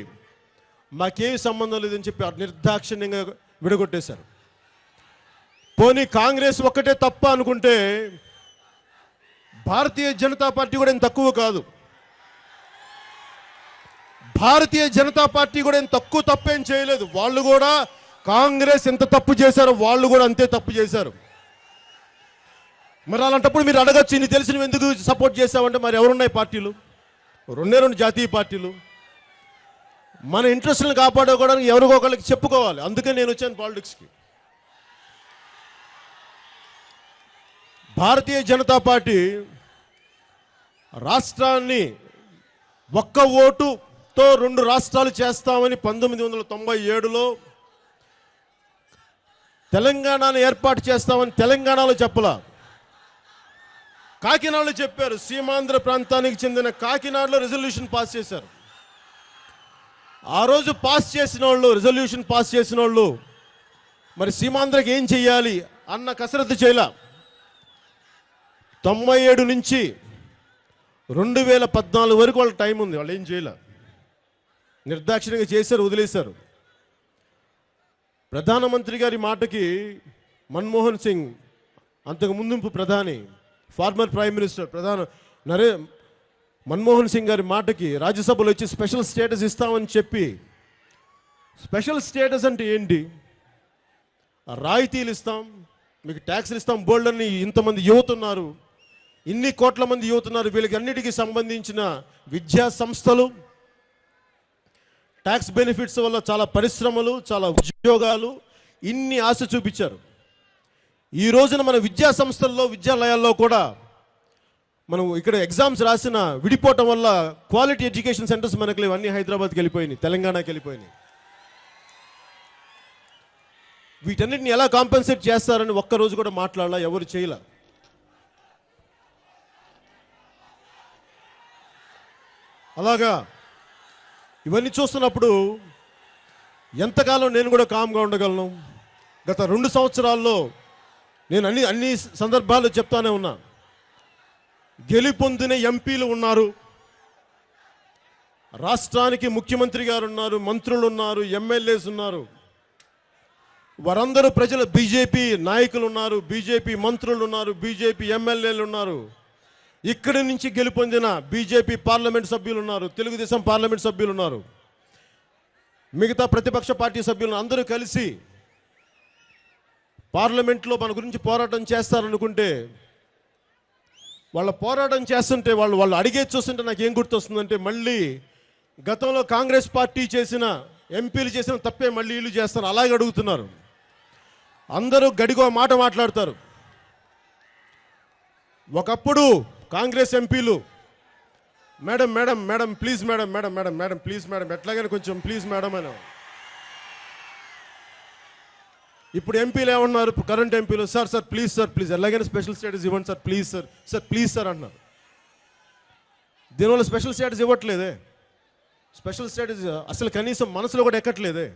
[SPEAKER 1] మాకేం సంబంధం లేదని చెప్పి నిర్దాక్షిణ్యంగా విడగొట్టేశారు. పోనీ కాంగ్రెస్ ఒక్కటే తప్ప అనుకుంటే భారతీయ జనతా పార్టీ కూడా ఏం తక్కువ కాదు. భారతీయ జనతా పార్టీ కూడా ఏం తక్కువ తప్పేం చేయలేదు. వాళ్ళు కూడా కాంగ్రెస్ ఎంత తప్పు చేశారో వాళ్ళు కూడా అంతే తప్పు చేశారు. మరి అలాంటప్పుడు మీరు అడగచ్చు, ఇన్ని తెలిసిన ఎందుకు సపోర్ట్ చేశావంటే మరి ఎవరున్నాయి పార్టీలు? 2 జాతీయ పార్టీలు. మన ఇంట్రెస్ట్లను కాపాడుకోవడానికి ఎవరికో ఒకరికి చెప్పుకోవాలి. అందుకే నేను వచ్చాను పాలిటిక్స్కి. భారతీయ జనతా పార్టీ రాష్ట్రాన్ని ఒక్క ఓటుతో 2 రాష్ట్రాలు చేస్తామని 1997లో తెలంగాణను ఏర్పాటు చేస్తామని తెలంగాణలో చెప్పలా, కాకినాడలో చెప్పారు. సీమాంధ్ర ప్రాంతానికి చెందిన కాకినాడలో రెజల్యూషన్ పాస్ చేశారు. ఆ రోజు రెజల్యూషన్ పాస్ చేసిన వాళ్ళు మరి సీమాంధ్రకి ఏం చెయ్యాలి అన్న కసరత్తు చేయలా. 97 నుంచి 2014 వరకు వాళ్ళ టైం ఉంది, వాళ్ళు ఏం చేయలే, నిర్దాక్షిణ్యంగా చేశారు, వదిలేశారు. ప్రధానమంత్రి గారి మాటకి మన్మోహన్ సింగ్, అంతకు ముందు ప్రధాని, farmer prime minister Manmohan Singh గారి మాటకి రాజ్యసభలో వచ్చి స్పెషల్ స్టేటస్ ఇస్తామని చెప్పి, స్పెషల్ స్టేటస్ అంటే ఏంటి? రాయితీలు ఇస్తాం, మీకు ట్యాక్స్లు ఇస్తాం, బోల్డ్ అని ఇంతమంది యువత ఉన్నారు, ఇన్ని కోట్ల మంది యువత ఉన్నారు, వీళ్ళకి అన్నిటికీ సంబంధించిన విద్యా సంస్థలు, ట్యాక్స్ బెనిఫిట్స్ వల్ల చాలా పరిశ్రమలు, చాలా ఉద్యోగాలు, ఇన్ని ఆశ చూపించారు. ఈ రోజున మన విద్యా సంస్థల్లో, విద్యాలయాల్లో కూడా మనం ఇక్కడ ఎగ్జామ్స్ రాసిన విడిపోవటం వల్ల క్వాలిటీ ఎడ్యుకేషన్ సెంటర్స్ మనకు లేవు, అన్ని హైదరాబాద్కి వెళ్ళిపోయినాయి, తెలంగాణకి వెళ్ళిపోయినాయి. వీటన్నిటిని ఎలా కాంపెన్సేట్ చేస్తారని ఒక్కరోజు కూడా మాట్లాడాల, ఎవరు చేయలే. అలాగా ఇవన్నీ చూస్తున్నప్పుడు ఎంతకాలం నేను కూడా కామ్గా ఉండగలను? గత 2 సంవత్సరాల్లో నేను అన్ని సందర్భాల్లో చెప్తానే ఉన్నా. గెలుపొందిన ఎంపీలు ఉన్నారు, రాష్ట్రానికి ముఖ్యమంత్రి గారు ఉన్నారు, మంత్రులు ఉన్నారు, ఎమ్మెల్యేస్ ఉన్నారు. వారందరూ ప్రజల బీజేపీ నాయకులు ఉన్నారు, బీజేపీ మంత్రులు ఉన్నారు, బీజేపీ ఎమ్మెల్యేలు ఉన్నారు. ఇక్కడి నుంచి గెలుపొందిన బీజేపీ పార్లమెంట్ సభ్యులు ఉన్నారు, తెలుగుదేశం పార్లమెంట్ సభ్యులు ఉన్నారు, మిగతా ప్రతిపక్ష పార్టీ సభ్యులు అందరూ కలిసి పార్లమెంట్లో మన గురించి పోరాటం చేస్తారనుకుంటే, వాళ్ళ పోరాటం చేస్తుంటే వాళ్ళు అడిగేది చూస్తుంటే నాకు ఏం గుర్తొస్తుందంటే, మళ్ళీ గతంలో కాంగ్రెస్ పార్టీ చేసిన ఎంపీలు చేసిన తప్పే మళ్ళీ వీళ్ళు చేస్తారు. అలాగే అడుగుతున్నారు. అందరూ గడిగో మాట మాట్లాడతారు. ఒకప్పుడు కాంగ్రెస్ ఎంపీలు madam madam madam please madam madam madam madam please madam ఎట్లాగైనా కొంచెం ప్లీజ్ మేడం అని. ఇప్పుడు ఎంపీలు ఏమన్నారు? కరెంట్ ఎంపీలు సార్ సార్ ప్లీజ్ ఎలాగైనా స్పెషల్ స్టేటస్ ఇవ్వండి సార్ ప్లీజ్ సార్ అంటున్నారు. దీనివల్ల స్పెషల్ స్టేటస్ ఇవ్వట్లేదే. స్పెషల్ స్టేటస్ అసలు కనీసం మనసులో కూడా ఎక్కట్లేదే.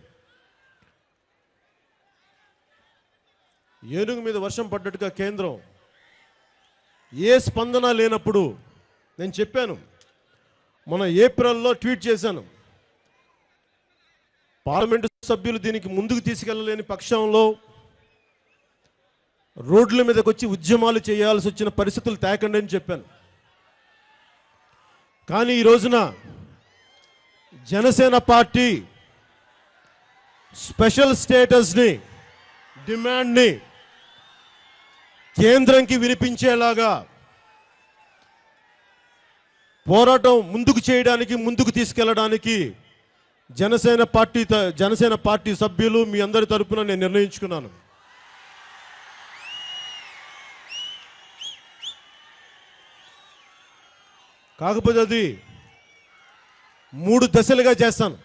[SPEAKER 1] ఏనుగు మీద వర్షం పడ్డట్టుగా కేంద్రం ఏ స్పందన లేనప్పుడు నేను చెప్పాను, మన ఏప్రిల్లో ట్వీట్ చేశాను, పార్లమెంటు సభ్యులు దీనికి ముందుకు తీసుకెళ్లలేని పక్షంలో రోడ్ల మీదకి వచ్చి ఉద్యమాలు చేయాల్సి వచ్చిన పరిస్థితులు తేకండి అని చెప్పాను. కానీ ఈ రోజున జనసేన పార్టీ స్పెషల్ స్టేటస్ని డిమాండ్ని కేంద్రంకి వినిపించేలాగా పోరాటం ముందుకు చేయడానికి, ముందుకు తీసుకెళ్లడానికి జనసేన పార్టీ సభ్యులు మీ అందరి తరపున నేను నిర్ణయించుకున్నాను. కాకపోతే అది 3 దశలుగా చేస్తాను.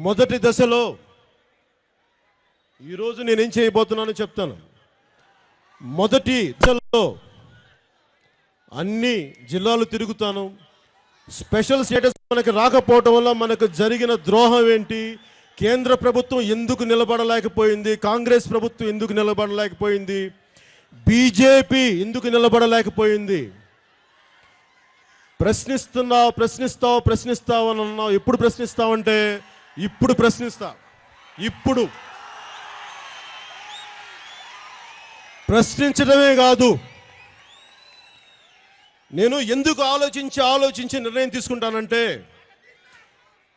[SPEAKER 1] మొదటి దశలో ఈరోజు నేనేం చేయబోతున్నానో చెప్తాను. మొదటి దశలో అన్ని జిల్లాలు తిరుగుతాను. స్పెషల్ స్టేటస్ మనకు రాకపోవటం వల్ల మనకు జరిగిన ద్రోహం ఏంటి, కేంద్ర ప్రభుత్వం ఎందుకు నిలబడలేకపోయింది, కాంగ్రెస్ ప్రభుత్వం ఎందుకు నిలబడలేకపోయింది, బీజేపీ ఎందుకు నిలబడలేకపోయింది. ప్రశ్నిస్తావు అని అన్నావు. ఎప్పుడు ప్రశ్నిస్తావంటే ఇప్పుడు ప్రశ్నిస్తా. ఇప్పుడు ప్రశ్నించడమే కాదు, నేను ఎందుకు ఆలోచించి నిర్ణయం తీసుకుంటానంటే,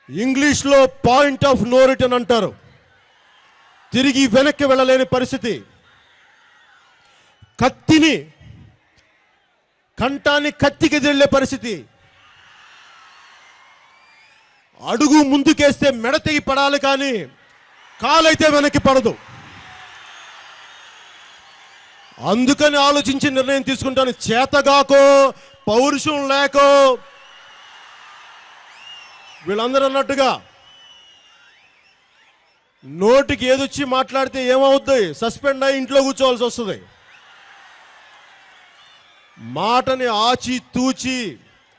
[SPEAKER 1] ఇంగ్లీష్లో పాయింట్ ఆఫ్ నో రిటర్న్ అంటారు. తిరిగి వెనక్కి వెళ్ళలేని పరిస్థితి. కంఠాన్ని కత్తికి ఎదిరే పరిస్థితి. అడుగు ముందుకేస్తే మెడ తెగి పడాలి, కానీ కాలైతే వెనక్కి పడదు. అందుకని ఆలోచించి నిర్ణయం తీసుకుంటాను. చేతగాకో పౌరుషం లేకో వీళ్ళందరూ అన్నట్టుగా నోటికి ఏదొచ్చి మాట్లాడితే ఏమవుద్ది? సస్పెండ్ అయ్యి ఇంట్లో కూర్చోవాల్సి వస్తుంది. మాటని ఆచి తూచి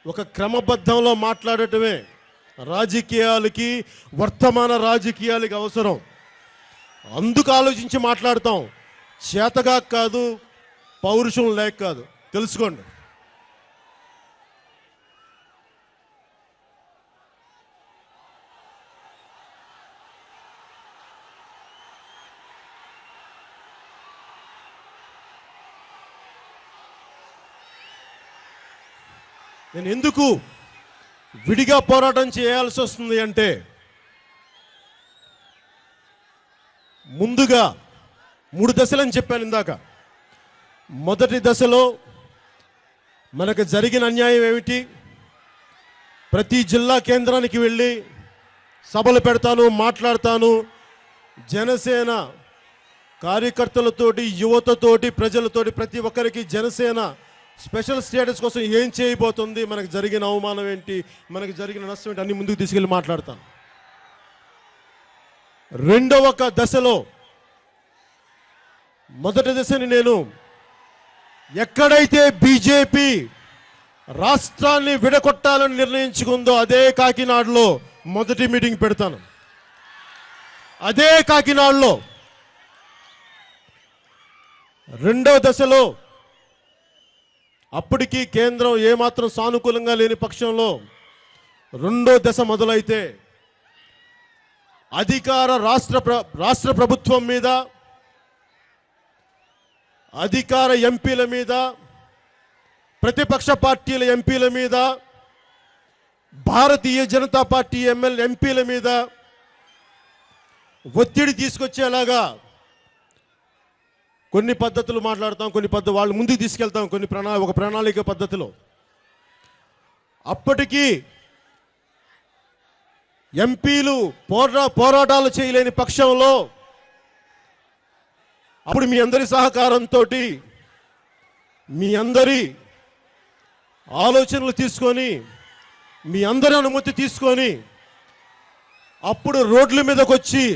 [SPEAKER 1] ఒక క్రమబద్ధంలో మాట్లాడటమే రాజకీయాలకి, వర్తమాన రాజకీయాలకి అవసరం. అందుకు ఆలోచించి మాట్లాడతాం. చేతగా కాదు, పౌరుషం లేక కాదు. తెలుసుకోండి. నేను ఎందుకు విడిగా పోరాటం చేయాల్సి వస్తుంది అంటే, ముందుగా 3 దశలని చెప్పాను ఇందాక. మొదటి దశలో మనకు జరిగిన అన్యాయం ఏమిటి? ప్రతి జిల్లా కేంద్రానికి వెళ్ళి సభలు పెడతాను, మాట్లాడతాను. జనసేన కార్యకర్తలతోటి, యువతతోటి, ప్రజలతోటి ప్రతి ఒక్కరికి జనసేన స్పెషల్ స్టేటస్ కోసం ఏం చేయబోతుంది, మనకు జరిగిన అవమానం ఏంటి, మనకు జరిగిన నష్టం ఏంటి, అన్ని ముందుకు తీసుకెళ్ళి మాట్లాడతాను. రెండవ దశలో, మొదటి దశని నేను ఎక్కడైతే బీజేపీ రాష్ట్రాన్ని విడగొట్టాలని నిర్ణయించుకుందో అదే కాకినాడలో మొదటి మీటింగ్ పెడతాను. అదే కాకినాడలో రెండవ దశలో అప్పటికి కేంద్రం ఏమాత్రం సానుకూలంగా లేని పక్షంలో రెండో దశ మొదలైతే అధికార రాష్ట్ర ప్రభుత్వం మీద, అధికార ఎంపీల మీద, ప్రతిపక్ష పార్టీల ఎంపీల మీద, భారతీయ జనతా పార్టీ ఎంపీల మీద ఒత్తిడి తీసుకొచ్చేలాగా కొన్ని పద్ధతులు మాట్లాడతాం, కొన్ని వాళ్ళు ముందుకు తీసుకెళ్తాం, కొన్ని ఒక ప్రణాళిక పద్ధతిలో. అప్పటికీ ఎంపీలు పోరాటాలు చేయలేని పక్షంలో అప్పుడు మీ అందరి సహకారంతో, మీ అందరి ఆలోచనలు తీసుకొని, మీ అందరి అనుమతి తీసుకొని అప్పుడు రోడ్ల మీదకి వచ్చి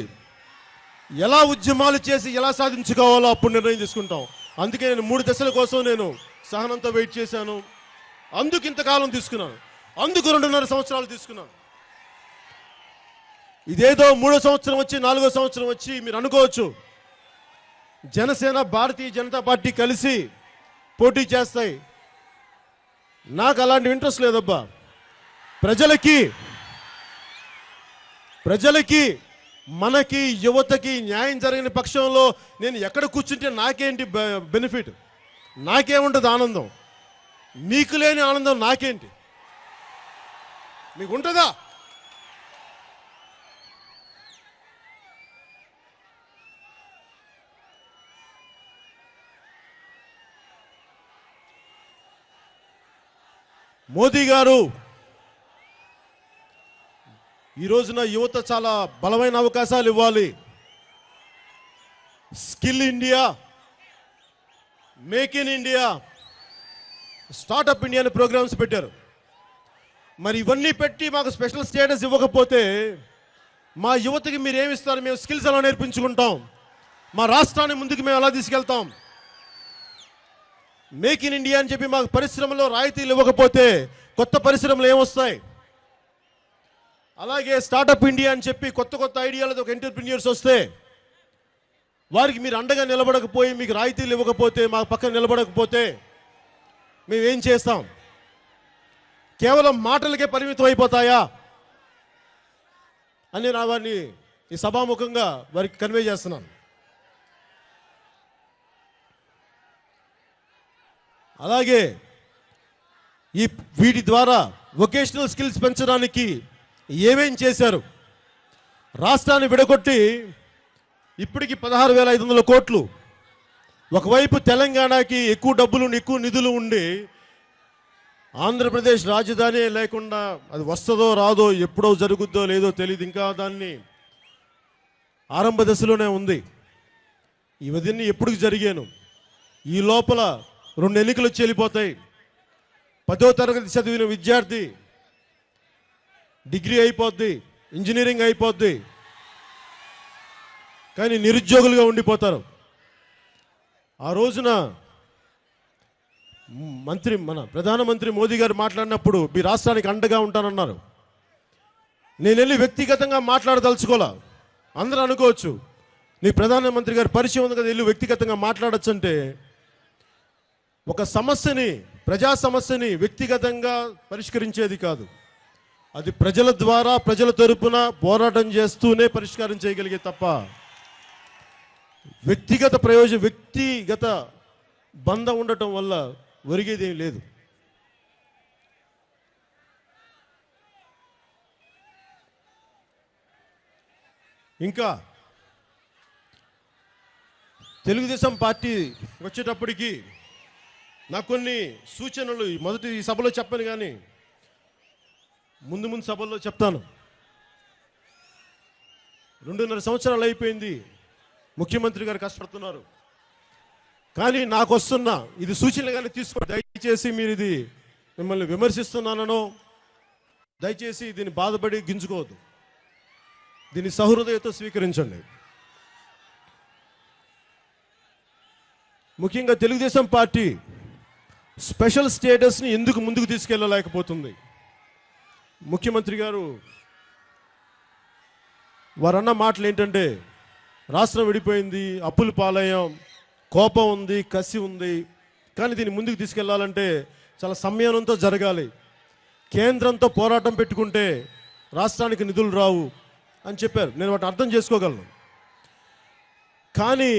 [SPEAKER 1] ఎలా ఉద్యమాలు చేసి ఎలా సాధించుకోవాలో అప్పుడు నిర్ణయం తీసుకుంటాం. అందుకే నేను 3 దశల కోసం నేను సహనంతో వెయిట్ చేశాను. అందుకు ఇంతకాలం తీసుకున్నాను, అందుకు 2.5 సంవత్సరాలు తీసుకున్నాను. ఇదేదో 3వ సంవత్సరం వచ్చి 4వ సంవత్సరం వచ్చి మీరు అనుకోవచ్చు జనసేన భారతీయ జనతా పార్టీ కలిసి పోటీ చేస్తాయి. నాకు అలాంటి ఇంట్రెస్ట్ లేదబ్బా. ప్రజలకి మనకి యువతకి న్యాయం జరిగిన పక్షంలో నేను ఎక్కడ కూర్చుంటే నాకేంటి బెనిఫిట్, నాకేముంటుంది ఆనందం? మీకు లేని ఆనందం నాకేంటి? మీకు ఉంటుందా? మోదీ గారు ఈ రోజున యువత చాలా బలమైన అవకాశాలు ఇవ్వాలి. Skill India, make in India, startup India అనే ప్రోగ్రామ్స్ పెట్టారు. మరి ఇవన్నీ పెట్టి మాకు స్పెషల్ స్టేటస్ ఇవ్వకపోతే మా యువతకి మీరు ఏమిస్తారు? మేము స్కిల్స్ ఎలా నేర్పించుకుంటాం? మా రాష్ట్రాన్ని ముందుకు మేము ఎలా తీసుకెళ్తాం? మేక్ ఇన్ ఇండియా అని చెప్పి మాకు పరిశ్రమలో రాయితీలు ఇవ్వకపోతే కొత్త పరిశ్రమలు ఏమొస్తాయి? అలాగే స్టార్టప్ ఇండియా అని చెప్పి కొత్త ఐడియాలతో ఒక ఎంటర్ప్రెన్యూర్స్ వస్తే వారికి మీరు అండగా నిలబడకపోయి, మీకు రాయితీలు ఇవ్వకపోతే, మా పక్కన నిలబడకపోతే మేమేం చేస్తాం? కేవలం మాటలకే పరిమితం అయిపోతాయా అని నా వారిని ఈ సభాముఖంగా వారికి కన్వే చేస్తున్నాను. అలాగే వీటి ద్వారా వొకేషనల్ స్కిల్స్ పెంచడానికి ఏమేం చేశారు? రాష్ట్రాన్ని విడగొట్టి ఇప్పటికి 16,500 కోట్లు. ఒకవైపు తెలంగాణకి ఎక్కువ డబ్బులు, ఎక్కువ నిధులు ఉండి ఆంధ్రప్రదేశ్ రాజధాని లేకుండా అది వస్తుందో రాదో, ఎప్పుడో జరుగుద్దో లేదో తెలియదు, ఇంకా దాన్ని ఆరంభ దశలోనే ఉంది. ఇవన్నీ ఎప్పుడు జరిగాను? ఈ లోపల 2 ఎన్నికలు వచ్చి వెళ్ళిపోతాయి. 10వ తరగతి చదివిన విద్యార్థి డిగ్రీ అయిపోద్ది, ఇంజనీరింగ్ అయిపోద్ది, కానీ నిరుద్యోగులుగా ఉండిపోతారు. ఆ రోజున మన ప్రధానమంత్రి మోదీ గారు మాట్లాడినప్పుడు మీ రాష్ట్రానికి అండగా ఉంటానన్నారు. నేను వెళ్ళి వ్యక్తిగతంగా మాట్లాడదలుచుకోలే. అందరూ అనుకోవచ్చు నీ ప్రధానమంత్రి గారు పరిచయం ఉంది కదా, వెళ్ళి వ్యక్తిగతంగా మాట్లాడచ్చు అంటే, ఒక సమస్యని, ప్రజా సమస్యని వ్యక్తిగతంగా పరిష్కరించేది కాదు. అది ప్రజల ద్వారా, ప్రజల తరపున పోరాటం చేస్తూనే పరిష్కారం చేయగలిగే తప్ప వ్యక్తిగత బంధం ఉండటం వల్ల ఒరిగేదేం లేదు. ఇంకా తెలుగుదేశం పార్టీ వచ్చేటప్పటికి నాకు కొన్ని సూచనలు మొదటి ఈ సభలో చెప్పను, కానీ ముందు సభల్లో చెప్తాను. 2.5 సంవత్సరాలు అయిపోయింది, ముఖ్యమంత్రి గారు కష్టపడుతున్నారు. కానీ నాకు వస్తున్న ఇది సూచనలుగానే తీసుకోండి. దయచేసి మీరు ఇది మిమ్మల్ని విమర్శిస్తున్నానో దయచేసి దీన్ని బాధపడి గింజుకోవద్దు. దీన్ని సహృదయతో స్వీకరించండి. ముఖ్యంగా తెలుగుదేశం పార్టీ స్పెషల్ స్టేటస్ని ఎందుకు ముందుకు తీసుకెళ్ళలేకపోతుంది? ముఖ్యమంత్రి గారు వారన్న మాటలు ఏంటంటే, రాష్ట్రం విడిపోయింది, అప్పులు పాలయ్యాం, కోపం ఉంది, కసి ఉంది, కానీ దీన్ని ముందుకు తీసుకెళ్లాలంటే చాలా సంయమనంతో జరగాలి, కేంద్రంతో పోరాటం పెట్టుకుంటే రాష్ట్రానికి నిధులు రావు అని చెప్పారు. నేను వాటిని అర్థం చేసుకోగలను. కానీ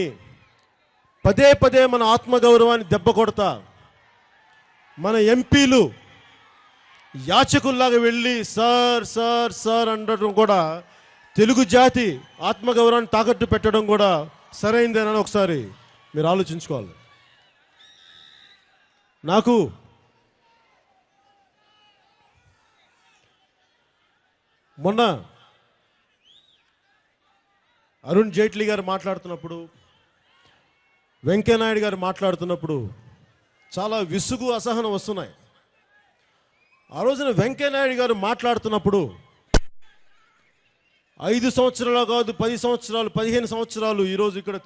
[SPEAKER 1] పదే పదే మన ఆత్మగౌరవాన్ని దెబ్బ కొడతా మన ఎంపీలు యాచకుల్లాగా వెళ్ళి సార్ సార్ సార్ అనడం కూడా, తెలుగు జాతి ఆత్మగౌరవాన్ని తాకట్టు పెట్టడం కూడా సరైందేనని ఒకసారి మీరు ఆలోచించుకోవాలి. నాకు మొన్న అరుణ్ జైట్లీ గారు మాట్లాడుతున్నప్పుడు, వెంకయ్యనాయుడు గారు మాట్లాడుతున్నప్పుడు చాలా విసుగు, అసహనం వస్తున్నాయి. ఆ రోజున వెంకయ్యనాయుడు గారు మాట్లాడుతున్నప్పుడు 5 సంవత్సరాలు కాదు, 10 సంవత్సరాలు, 15 సంవత్సరాలు ఈరోజు ఇక్కడ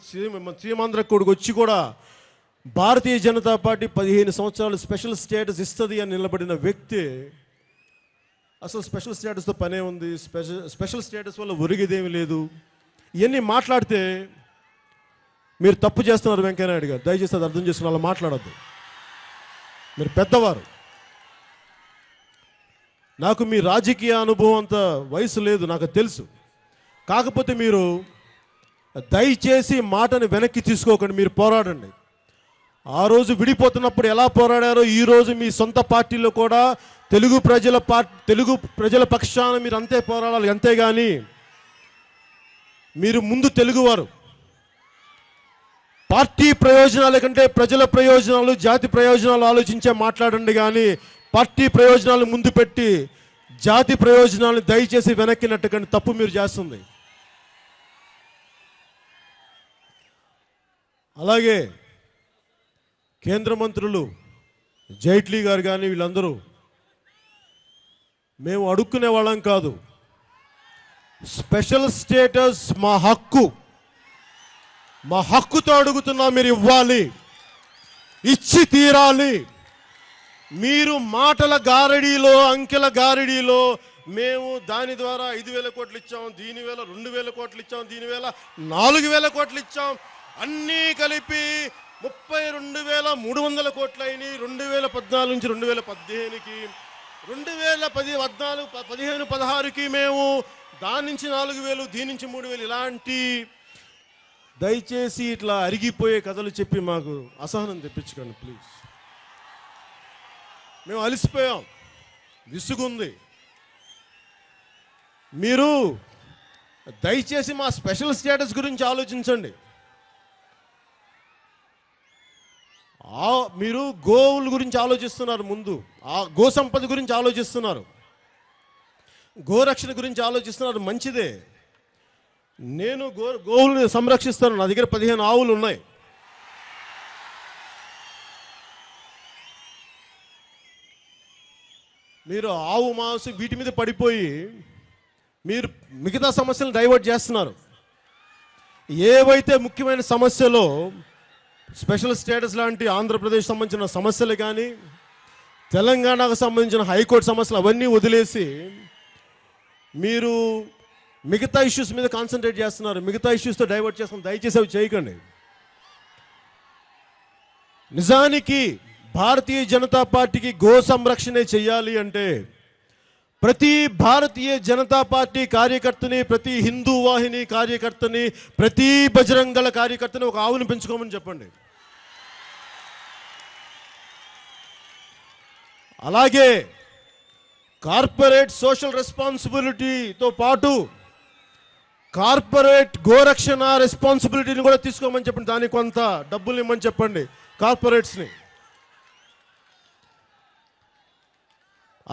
[SPEAKER 1] సీమాంధ్రకోడికి వచ్చి కూడా భారతీయ జనతా పార్టీ 15 సంవత్సరాలు స్పెషల్ స్టేటస్ ఇస్తుంది అని నిలబడిన వ్యక్తి అసలు స్పెషల్ స్టేటస్తో పనే ఉంది, స్పెషల్ స్టేటస్ వల్ల ఒరిగేదేమీ లేదు, ఇవన్నీ మాట్లాడితే మీరు తప్పు చేస్తున్నారు. వెంకయ్యనాయుడు గారు దయచేసి అది అర్థం చేసుకుని అలా మాట్లాడద్దు. మీరు పెద్దవారు, నాకు మీ రాజకీయ అనుభవం అంత వయసు లేదు, నాకు తెలుసు. కాకపోతే మీరు దయచేసి మాటను వెనక్కి తీసుకోకండి, మీరు పోరాడండి. ఆ రోజు విడిపోతున్నప్పుడు ఎలా పోరాడారో ఈరోజు మీ సొంత పార్టీలో కూడా తెలుగు ప్రజల పక్షాన మీరు అంతే పోరాడాలి. అంతేగాని మీరు ముందు తెలుగువారు, పార్టీ ప్రయోజనాల కంటే ప్రజల ప్రయోజనాలు, జాతి ప్రయోజనాలు ఆలోచించే మాట్లాడండి. కానీ పార్టీ ప్రయోజనాలు ముందు పెట్టి జాతి ప్రయోజనాలను దయచేసి వెనక్కి నెట్టకండి, తప్పు మీరు చేస్తుంది. అలాగే కేంద్ర మంత్రులు జైట్లీ గారు కానీ వీళ్ళందరూ, మేము అడుక్కునే వాళ్ళం కాదు, స్పెషల్ స్టేటస్ మా హక్కు, మా హక్కుతో అడుగుతున్నా, మీరు ఇవ్వాలి, ఇచ్చి తీరాలి. మీరు మాటల గారడీలో, అంకెల గారడీలో మేము దాని ద్వారా 5,000 కోట్లు ఇచ్చాం, దీనివేళ 2,000 కోట్లు ఇచ్చాం, దీనివేళ 4,000 కోట్లు ఇచ్చాం, అన్నీ కలిపి 32,300 కోట్లు అయినాయి 2014 నుంచి 2015కి. 2014, 15, 16కి మేము దాని నుంచి 4,000, దీని నుంచి 3,000, ఇలాంటి దయచేసి ఇట్లా అరిగిపోయే కథలు చెప్పి మాకు అసహనం తెప్పించకండి ప్లీజ్. మేము అలసిపోయాం, విసుగుంది. మీరు దయచేసి మా స్పెషల్ స్టేటస్ గురించి ఆలోచించండి. మీరు గోవుల గురించి ఆలోచిస్తున్నారు, ముందు ఆ గో సంపద గురించి ఆలోచిస్తున్నారు, గోరక్షణ గురించి ఆలోచిస్తున్నారు, మంచిదే. నేను గోవులను సంరక్షిస్తాను, నా దగ్గర 15 ఆవులు ఉన్నాయి. మీరు ఆవు మాంసం వీటి మీద పడిపోయి మీరు మిగతా సమస్యలను డైవర్ట్ చేస్తున్నారు. ఏవైతే ముఖ్యమైన సమస్యలో స్పెషల్ స్టేటస్ లాంటి ఆంధ్రప్రదేశ్ సంబంధించిన సమస్యలు కానీ, తెలంగాణకు సంబంధించిన హైకోర్టు సమస్యలు అవన్నీ వదిలేసి మీరు మిగతా ఇష్యూస్ మీద కాన్సన్ట్రేట్ చేస్తున్నారు, మిగతా ఇష్యూస్తో డైవర్ట్ చేస్తున్నారు. దయచేసి అవి చేయకండి. నిజానికి భారతీయ జనతా పార్టీకి గో సంరక్షణే చేయాలి అంటే ప్రతి భారతీయ జనతా పార్టీ కార్యకర్తని, ప్రతి హిందూ వాహిని కార్యకర్తని, ప్రతి బజరంగ దళ కార్యకర్తని ఒక ఆవును పెంచుకోమని చెప్పండి. అలాగే కార్పొరేట్ సోషల్ రెస్పాన్సిబిలిటీతో పాటు కార్పొరేట్ గోరక్షణ రెస్పాన్సిబిలిటీని కూడా తీసుకోమని చెప్పండి. దానికి కొంత డబ్బులు ఇవ్వమని చెప్పండి కార్పొరేట్స్ని.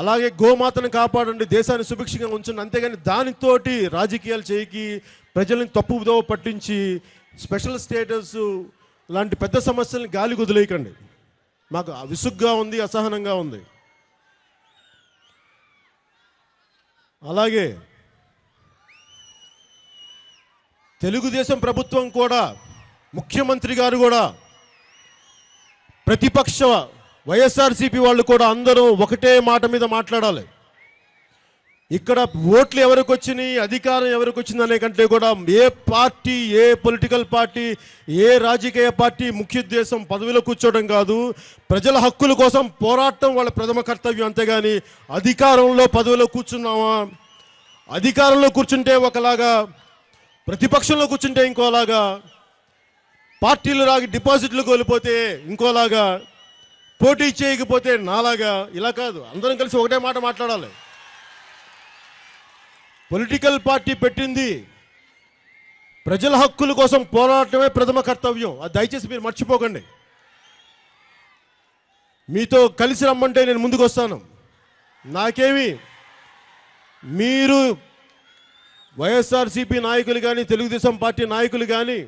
[SPEAKER 1] అలాగే గోమాతను కాపాడండి, దేశాన్ని సుభిక్షంగా ఉంచండి. అంతేగాని దానితోటి రాజకీయాలు చేయకి, ప్రజల్ని తప్పుదోవ పట్టించి స్పెషల్ స్టేటస్ లాంటి పెద్ద సమస్యలను గాలి కుదిలేయకండి. మాకు విసుగ్గా ఉంది, అసహనంగా ఉంది. అలాగే తెలుగుదేశం ప్రభుత్వం కూడా, ముఖ్యమంత్రి గారు కూడా ప్రతిపక్ష వైఎస్ఆర్సీపీ వాళ్ళు కూడా అందరూ ఒకటే మాట మీద మాట్లాడాలి. ఇక్కడ ఓట్లు ఎవరికి వచ్చినాయి, అధికారం ఎవరికి వచ్చింది అనే కంటే కూడా ఏ పార్టీ, ఏ పొలిటికల్ పార్టీ, ఏ రాజకీయ పార్టీ ముఖ్య ఉద్దేశం పదవిలో కూర్చోవడం కాదు, ప్రజల హక్కుల కోసం పోరాటం వాళ్ళ ప్రథమ కర్తవ్యం. అంతేగాని అధికారంలో పదవిలో కూర్చున్నామా, అధికారంలో కూర్చుంటే ఒకలాగా, ప్రతిపక్షంలో కూర్చుంటే ఇంకోలాగా, పార్టీలు రాగి డిపాజిట్లు కోల్పోతే ఇంకోలాగా, పోటీ చేయకపోతే నాలాగా, ఇలా కాదు. అందరం కలిసి ఒకటే మాట మాట్లాడాలి. పొలిటికల్ పార్టీ పెట్టింది ప్రజల హక్కుల కోసం పోరాటమే ప్రథమ కర్తవ్యం. అది దయచేసి మీరు మర్చిపోకండి. మీతో కలిసి రమ్మంటే నేను ముందుకు వస్తాను. నాకేమి మీరు వైఎస్ఆర్సీపీ నాయకులు కానీ, తెలుగుదేశం పార్టీ నాయకులు కానీ,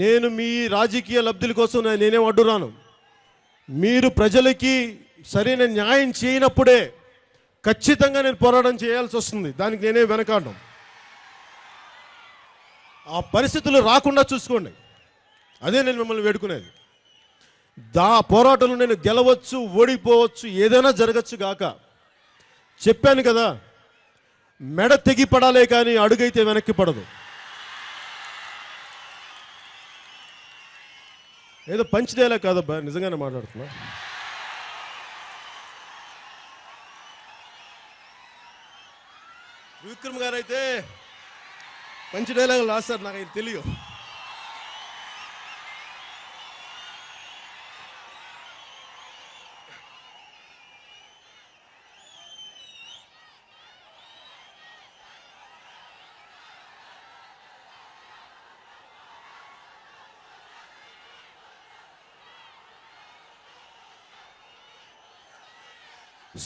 [SPEAKER 1] నేను మీ రాజకీయ లబ్ధుల కోసం నేనేం అడ్డురాను. మీరు ప్రజలకి సరైన న్యాయం చేయనప్పుడే ఖచ్చితంగా నేను పోరాటం చేయాల్సి వస్తుంది. దానికి నేనే వెనకాడను. ఆ పరిస్థితులు రాకుండా చూసుకోండి. అదే నేను మిమ్మల్ని వేడుకునేది. పోరాటంలో నేను గెలవచ్చు, ఓడిపోవచ్చు, ఏదైనా జరగచ్చు గాక. చెప్పాను కదా, మెడ తెగి పడాలే కానీ అడుగైతే వెనక్కి పడదు. ఏదో పంచిదేలా కాదబ్బా, నిజంగానే మాట్లాడుతున్నా. విక్రమ్ గారు అయితే మంచి డైలాగులు రాస్తారు, నాకు అయితే తెలియదు.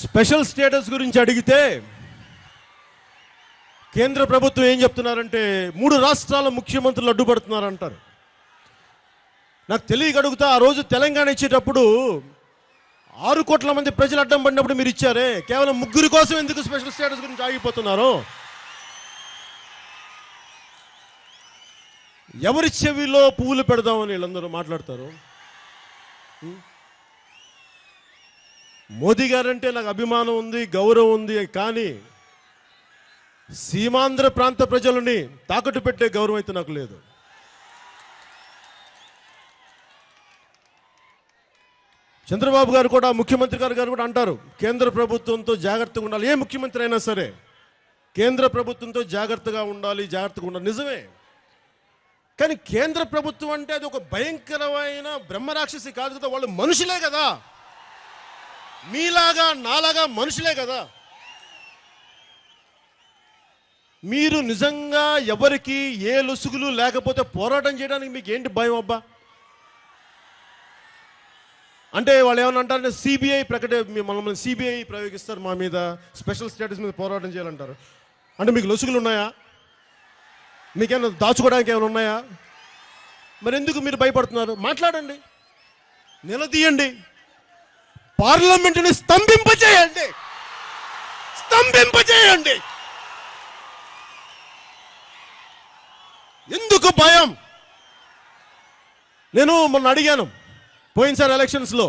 [SPEAKER 1] స్పెషల్ స్టేటస్ గురించి అడిగితే కేంద్ర ప్రభుత్వం ఏం చెప్తున్నారంటే 3 రాష్ట్రాల ముఖ్యమంత్రులు అడ్డుపడుతున్నారంటారు. నాకు తెలియక అడుగుతా, ఆ రోజు తెలంగాణ ఇచ్చేటప్పుడు 6 కోట్ల మంది ప్రజలు అడ్డం పడినప్పుడు మీరు ఇచ్చారే, కేవలం 3 కోసం ఎందుకు స్పెషల్ స్టేటస్ గురించి ఆగిపోతున్నారు? ఎవరి చెవిలో పువ్వులు పెడదామని వీళ్ళందరూ మాట్లాడతారు. మోదీ గారంటే నాకు అభిమానం ఉంది, గౌరవం ఉంది. కానీ సీమాంధ్ర ప్రాంత ప్రజలని తాకట్టు పెట్టే గౌరవం అయితే నాకు లేదు. చంద్రబాబు గారు కూడా, ముఖ్యమంత్రి గారు కూడా అంటారు కేంద్ర ప్రభుత్వంతో జాగ్రత్తగా ఉండాలి. ఏ ముఖ్యమంత్రి అయినా సరే కేంద్ర ప్రభుత్వంతో జాగ్రత్తగా ఉండాలి. నిజమే. కానీ కేంద్ర ప్రభుత్వం అంటే అది ఒక భయంకరమైన బ్రహ్మరాక్షసి కాదు కదా. వాళ్ళు మనుషులే కదా, మీలాగా నాలాగా మనుషులే కదా. మీరు నిజంగా ఎవరికి ఏ లొసుగులు లేకపోతే పోరాటం చేయడానికి మీకు ఏంటి భయం అబ్బా? అంటే వాళ్ళు ఏమన్నా అంటారంటే సిబిఐ మనల్ని సిబిఐ ప్రయోగిస్తారు మా మీద, స్పెషల్ స్టేటస్ మీద పోరాటం చేయాలంటారు. అంటే మీకు లొసుగులు ఉన్నాయా? మీకేమైనా దాచుకోవడానికి ఏమైనా ఉన్నాయా? మరి ఎందుకు మీరు భయపడుతున్నారు? మాట్లాడండి, నిలదీయండి, పార్లమెంటుని స్తంభింపచేయండి. ఎందుకు భయం? నేను మొన్న అడిగాను పోయినసారి ఎలక్షన్స్లో,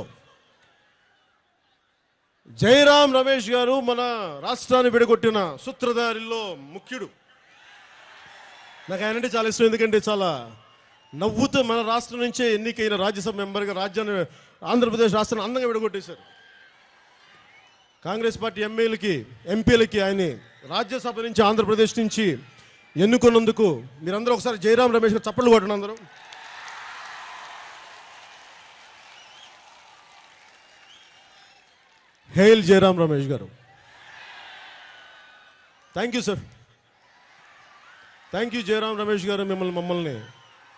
[SPEAKER 1] జయరాం రమేష్ గారు మన రాష్ట్రాన్ని విడగొట్టిన సూత్రధారిలో ముఖ్యుడు. నాకు ఆయన అంటే చాలా ఇష్టం. ఎందుకంటే చాలా నవ్వుతూ మన రాష్ట్రం నుంచే ఎన్నికైన రాజ్యసభ మెంబర్గా రాజ్యాన్ని, ఆంధ్రప్రదేశ్ రాష్ట్రాన్ని అందంగా విడగొట్టేశారు. కాంగ్రెస్ పార్టీ ఎంపీలకి ఆయన రాజ్యసభ నుంచి, ఆంధ్రప్రదేశ్ నుంచి ఎన్నుకున్నందుకు మీరందరూ ఒకసారి జయరాం రమేష్ గారు చప్పట్లు కొట్టండి అందరూ. హేల్ జయరాం రమేష్ గారు. Thank you sir. Thank you Jayaram Ramesh గారు. మమ్మల్ని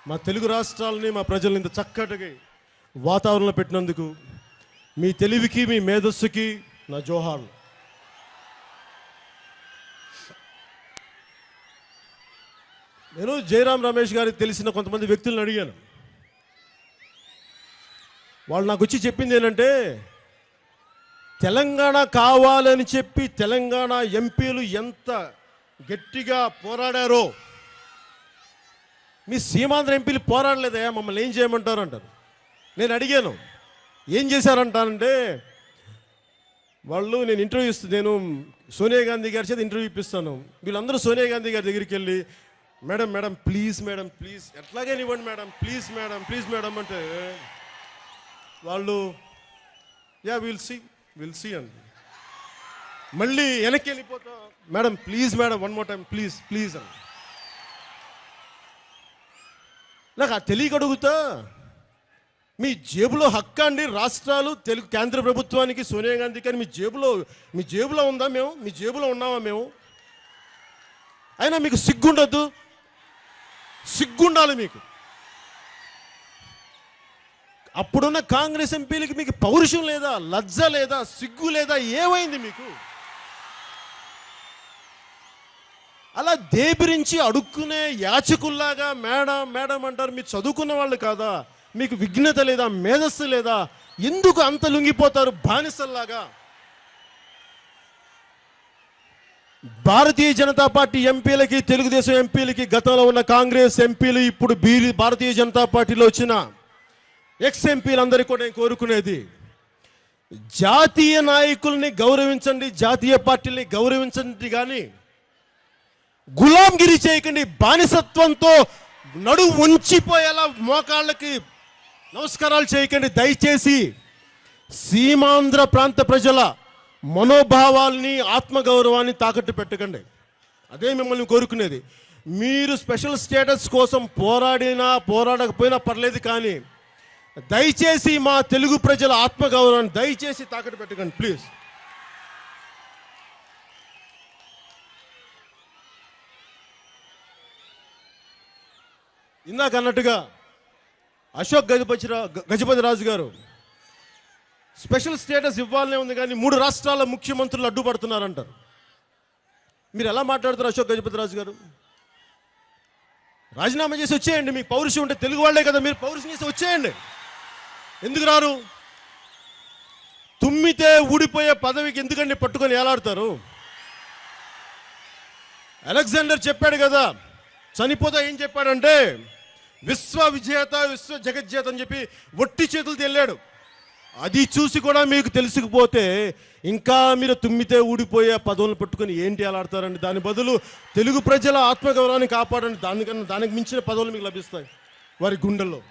[SPEAKER 1] మా తెలుగు రాష్ట్రాలని, మా ప్రజల్ని ఇంత చక్కటి వాతావరణంలో పెట్టినందుకు మీ తెలివికి, మీ మేధస్సుకి నా జోహార్లు. నేను జయరాం రమేష్ గారికి తెలిసిన కొంతమంది వ్యక్తులను అడిగాను. వాళ్ళు నాకు వచ్చి చెప్పింది ఏంటంటే, తెలంగాణ కావాలని చెప్పి తెలంగాణ ఎంపీలు ఎంత గట్టిగా పోరాడారో, మీ సీమాంధ్ర ఎంపీలు పోరాడలేదయా, మమ్మల్ని ఏం చేయమంటారు అంటారు. నేను అడిగాను, ఏం చేశారంటానంటే వాళ్ళు, నేను సోనియా గాంధీ గారి చేత ఇంటర్వ్యూ ఇప్పిస్తాను. వీళ్ళందరూ సోనియా గాంధీ గారి దగ్గరికి వెళ్ళి మేడం మేడం ప్లీజ్ ఎట్లాగైనా ఇవ్వండి మేడం ప్లీజ్ మేడం అంటే వాళ్ళు విల్ సీ అండి. మళ్ళీ వెనక్కి వెళ్ళిపోతా madam please one more time please అని. నాకు ఆ తెలియక అడుగుతా, మీ జేబులో హక్కా అండి రాష్ట్రాలు తెలుగు కేంద్ర ప్రభుత్వానికి సోనియా గాంధీ కానీ మీ జేబులో ఉందా? మీ జేబులో ఉన్నామా మేము? అయినా మీకు సిగ్గుండద్దు, సిగ్గుండాలి మీకు. అప్పుడున్న కాంగ్రెస్ ఎంపీలకి మీకు పౌరుషం లేదా, లజ్జ లేదా, సిగ్గు లేదా? ఏమైంది మీకు? అలా దేబిరించి అడుక్కునే యాచకుల్లాగా మేడం అంటారు. మీరు చదువుకున్న వాళ్ళు కాదా? మీకు విఘ్నత లేదా, మేధస్సు లేదా? ఎందుకు అంత లొంగిపోతారు బానిసల్లాగా? భారతీయ జనతా పార్టీ ఎంపీలకి, తెలుగుదేశం ఎంపీలకి, గతంలో ఉన్న కాంగ్రెస్ ఎంపీలు, ఇప్పుడు భారతీయ జనతా పార్టీలో వచ్చిన ఎక్స్ ఎంపీలందరికీ కూడా నేను కోరుకునేది, జాతీయ నాయకుల్ని గౌరవించండి, జాతీయ పార్టీని గౌరవించండి, కానీ గులాంగిరి చేయకండి. బానిసత్వంతో నడువు ఉంచిపోయేలా మోకాళ్ళకి నమస్కారాలు చేయకండి. దయచేసి సీమాంధ్ర ప్రాంత ప్రజల మనోభావాల్ని, ఆత్మగౌరవాన్ని తాకట్టు పెట్టకండి. అదే మిమ్మల్ని కోరుకునేది. మీరు స్పెషల్ స్టేటస్ కోసం పోరాడకపోయినా పర్లేదు, కానీ దయచేసి మా తెలుగు ప్రజల ఆత్మగౌరవాన్ని దయచేసి తాకట్టు పెట్టకండి ప్లీజ్. ఇందాక అన్నట్టుగా అశోక్ గజపతి రాజు గారు స్పెషల్ స్టేటస్ ఇవ్వాలనే ఉంది, కానీ 3 రాష్ట్రాల ముఖ్యమంత్రులు అడ్డుపడుతున్నారంటారు. మీరు ఎలా మాట్లాడుతారు అశోక్ గజపతి రాజు గారు? రాజీనామా చేసి వచ్చేయండి. మీకు పౌరుషం ఉంటే, తెలుగు వాళ్లే కదా మీరు, పౌరుషం చేసి వచ్చేయండి. ఎందుకు రారు? తుమ్మితే ఊడిపోయే పదవికి ఎందుకండి పట్టుకొని ఏలాడతారు? అలెగ్జాండర్ చెప్పాడు కదా, చనిపోతా ఏం చెప్పాడంటే విశ్వ విజేత, విశ్వ జగజ్జేత అని చెప్పి ఒట్టి చేతులతో వెళ్ళాడు. అది చూసి కూడా మీకు తెలుసుకుపోతే ఇంకా మీరు తుమ్మితే ఊడిపోయే పదవులను పట్టుకొని ఏంటి అలాడతారండి? దాని బదులు తెలుగు ప్రజల ఆత్మగౌరవాన్ని కాపాడండి. దానికి మించిన పదవులు మీకు లభిస్తాయి వారి గుండెల్లో.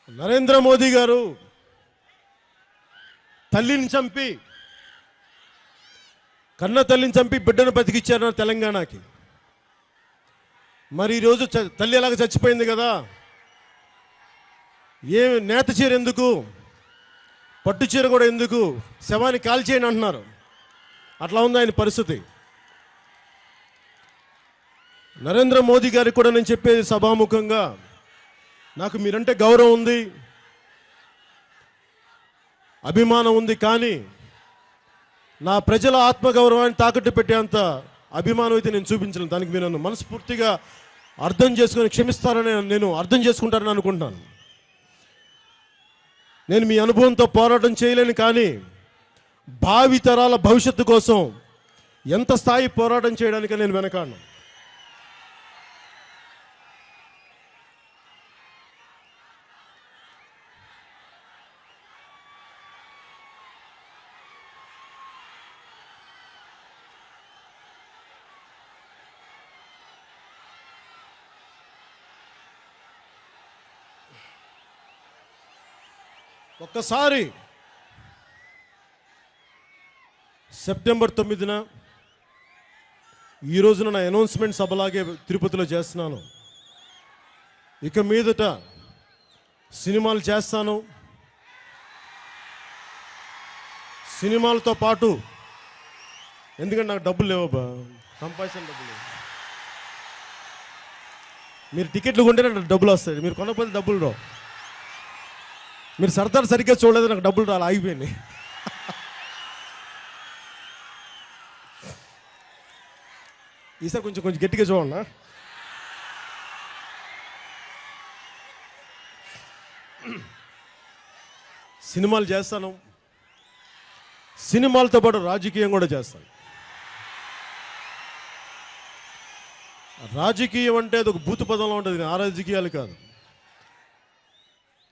[SPEAKER 1] నరేంద్ర మోదీ గారు తల్లిని చంపి, కన్న తల్లిని చంపి బిడ్డను బతికిచ్చారు తెలంగాణకి. మరి ఈరోజు తల్లి ఎలాగ చచ్చిపోయింది కదా, నేత చీర ఎందుకు, పట్టు చీర కూడా ఎందుకు, శవాన్ని కాల్చేయండి అంటున్నారు. అట్లా ఉంది ఆయన పరిస్థితి. నరేంద్ర మోదీ గారికి కూడా నేను చెప్పేది సభాముఖంగా, నాకు మీరంటే గౌరవం ఉంది, అభిమానం ఉంది, కానీ నా ప్రజల ఆత్మగౌరవాన్ని తాకట్టు పెట్టేంత అభిమానం అయితే నేను చూపించలేను. దానికి మీరు నన్ను మనస్ఫూర్తిగా అర్థం చేసుకొని క్షమిస్తారని నేను అర్థం చేసుకుంటారని అనుకుంటాను. నేను మీ అనుభవంతో పోరాటం చేయలేను, కానీ భావితరాల భవిష్యత్తు కోసం ఎంత స్థాయి పోరాటం చేయడానికి నేను వెనకాడను. ఒక్కసారి సెప్టెంబర్ 9న ఈ రోజున నా అనౌన్స్మెంట్ సభలాగే తిరుపతిలో చేస్తున్నాను. ఇక మీదట సినిమాలు చేస్తాను. సినిమాలతో పాటు, ఎందుకంటే నాకు డబ్బులు లేవబ్బా, సంపాదించిన డబ్బులు లేవు. మీరు టికెట్లు కొంటే నాకు డబ్బులు వస్తాయి, మీరు కొనకపోతే డబ్బులు రావు. మీరు సర్దార్ సరిగ్గా చూడలేదు, నాకు డబ్బులు రాలి, ఆగిపోయింది. ఈసారి కొంచెం గట్టిగా చూడండి. సినిమాలు చేస్తాను, సినిమాలతో పాటు రాజకీయం కూడా చేస్తాను. రాజకీయం అంటే అది ఒక భూత పదంలో ఉంటుంది, ఆ రాజకీయాలు కాదు.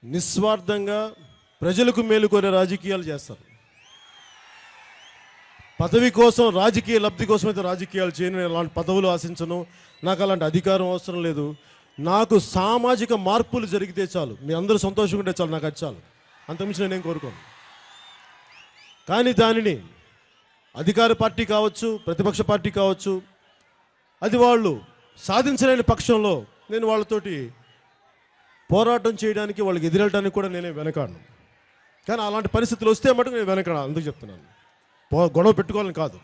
[SPEAKER 1] నిస్వార్థంగా ప్రజలకు మేలుకోరే రాజకీయాలు చేస్తారు. పదవి కోసం, రాజకీయ లబ్ధి కోసం అయితే రాజకీయాలు చేయను. నేను అలాంటి పదవులు ఆశించను, నాకు అలాంటి అధికారం అవసరం లేదు. నాకు సామాజిక మార్పులు జరిగితే చాలు, మీ అందరూ సంతోషంగా ఉంటే చాలు, నాకు అది చాలు. అంతకుమించి నేనేం కోరుకోను. కానీ దానిని అధికార పార్టీ కావచ్చు, ప్రతిపక్ష పార్టీ కావచ్చు, అది వాళ్ళు సాధించలేని పక్షంలో నేను వాళ్ళతోటి పోరాటం చేయడానికి, వాళ్ళకి ఎదురెళ్ళడానికి కూడా నేనే వెనకాడను. కానీ అలాంటి పరిస్థితులు వస్తే మటుకు నేను వెనకాడ, అందుకు చెప్తున్నాను. గొడవ పెట్టుకోవాలని కాదు.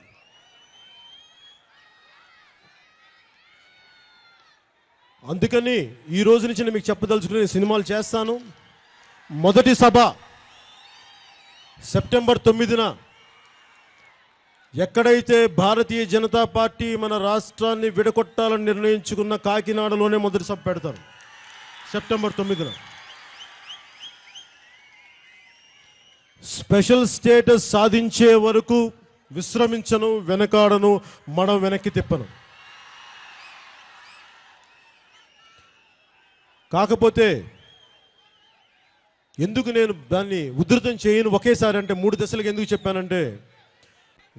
[SPEAKER 1] అందుకని ఈ రోజు నుంచి నేను మీకు చెప్పదలుచుకునే సినిమాలు చేస్తాను. మొదటి సభ సెప్టెంబర్ 9న ఎక్కడైతే భారతీయ జనతా పార్టీ మన రాష్ట్రాన్ని విడగొట్టాలని నిర్ణయించుకున్న కాకినాడలోనే మొదటి సభ పెడతారు సెప్టెంబర్ 9న. స్పెషల్ స్టేటస్ సాధించే వరకు విశ్రమించను, వెనకాడను, మనం వెనక్కి తిప్పను. కాకపోతే ఎందుకు నేను దాన్ని ఉధృతం చేయను ఒకేసారి అంటే 3 దశలకు ఎందుకు చెప్పానంటే,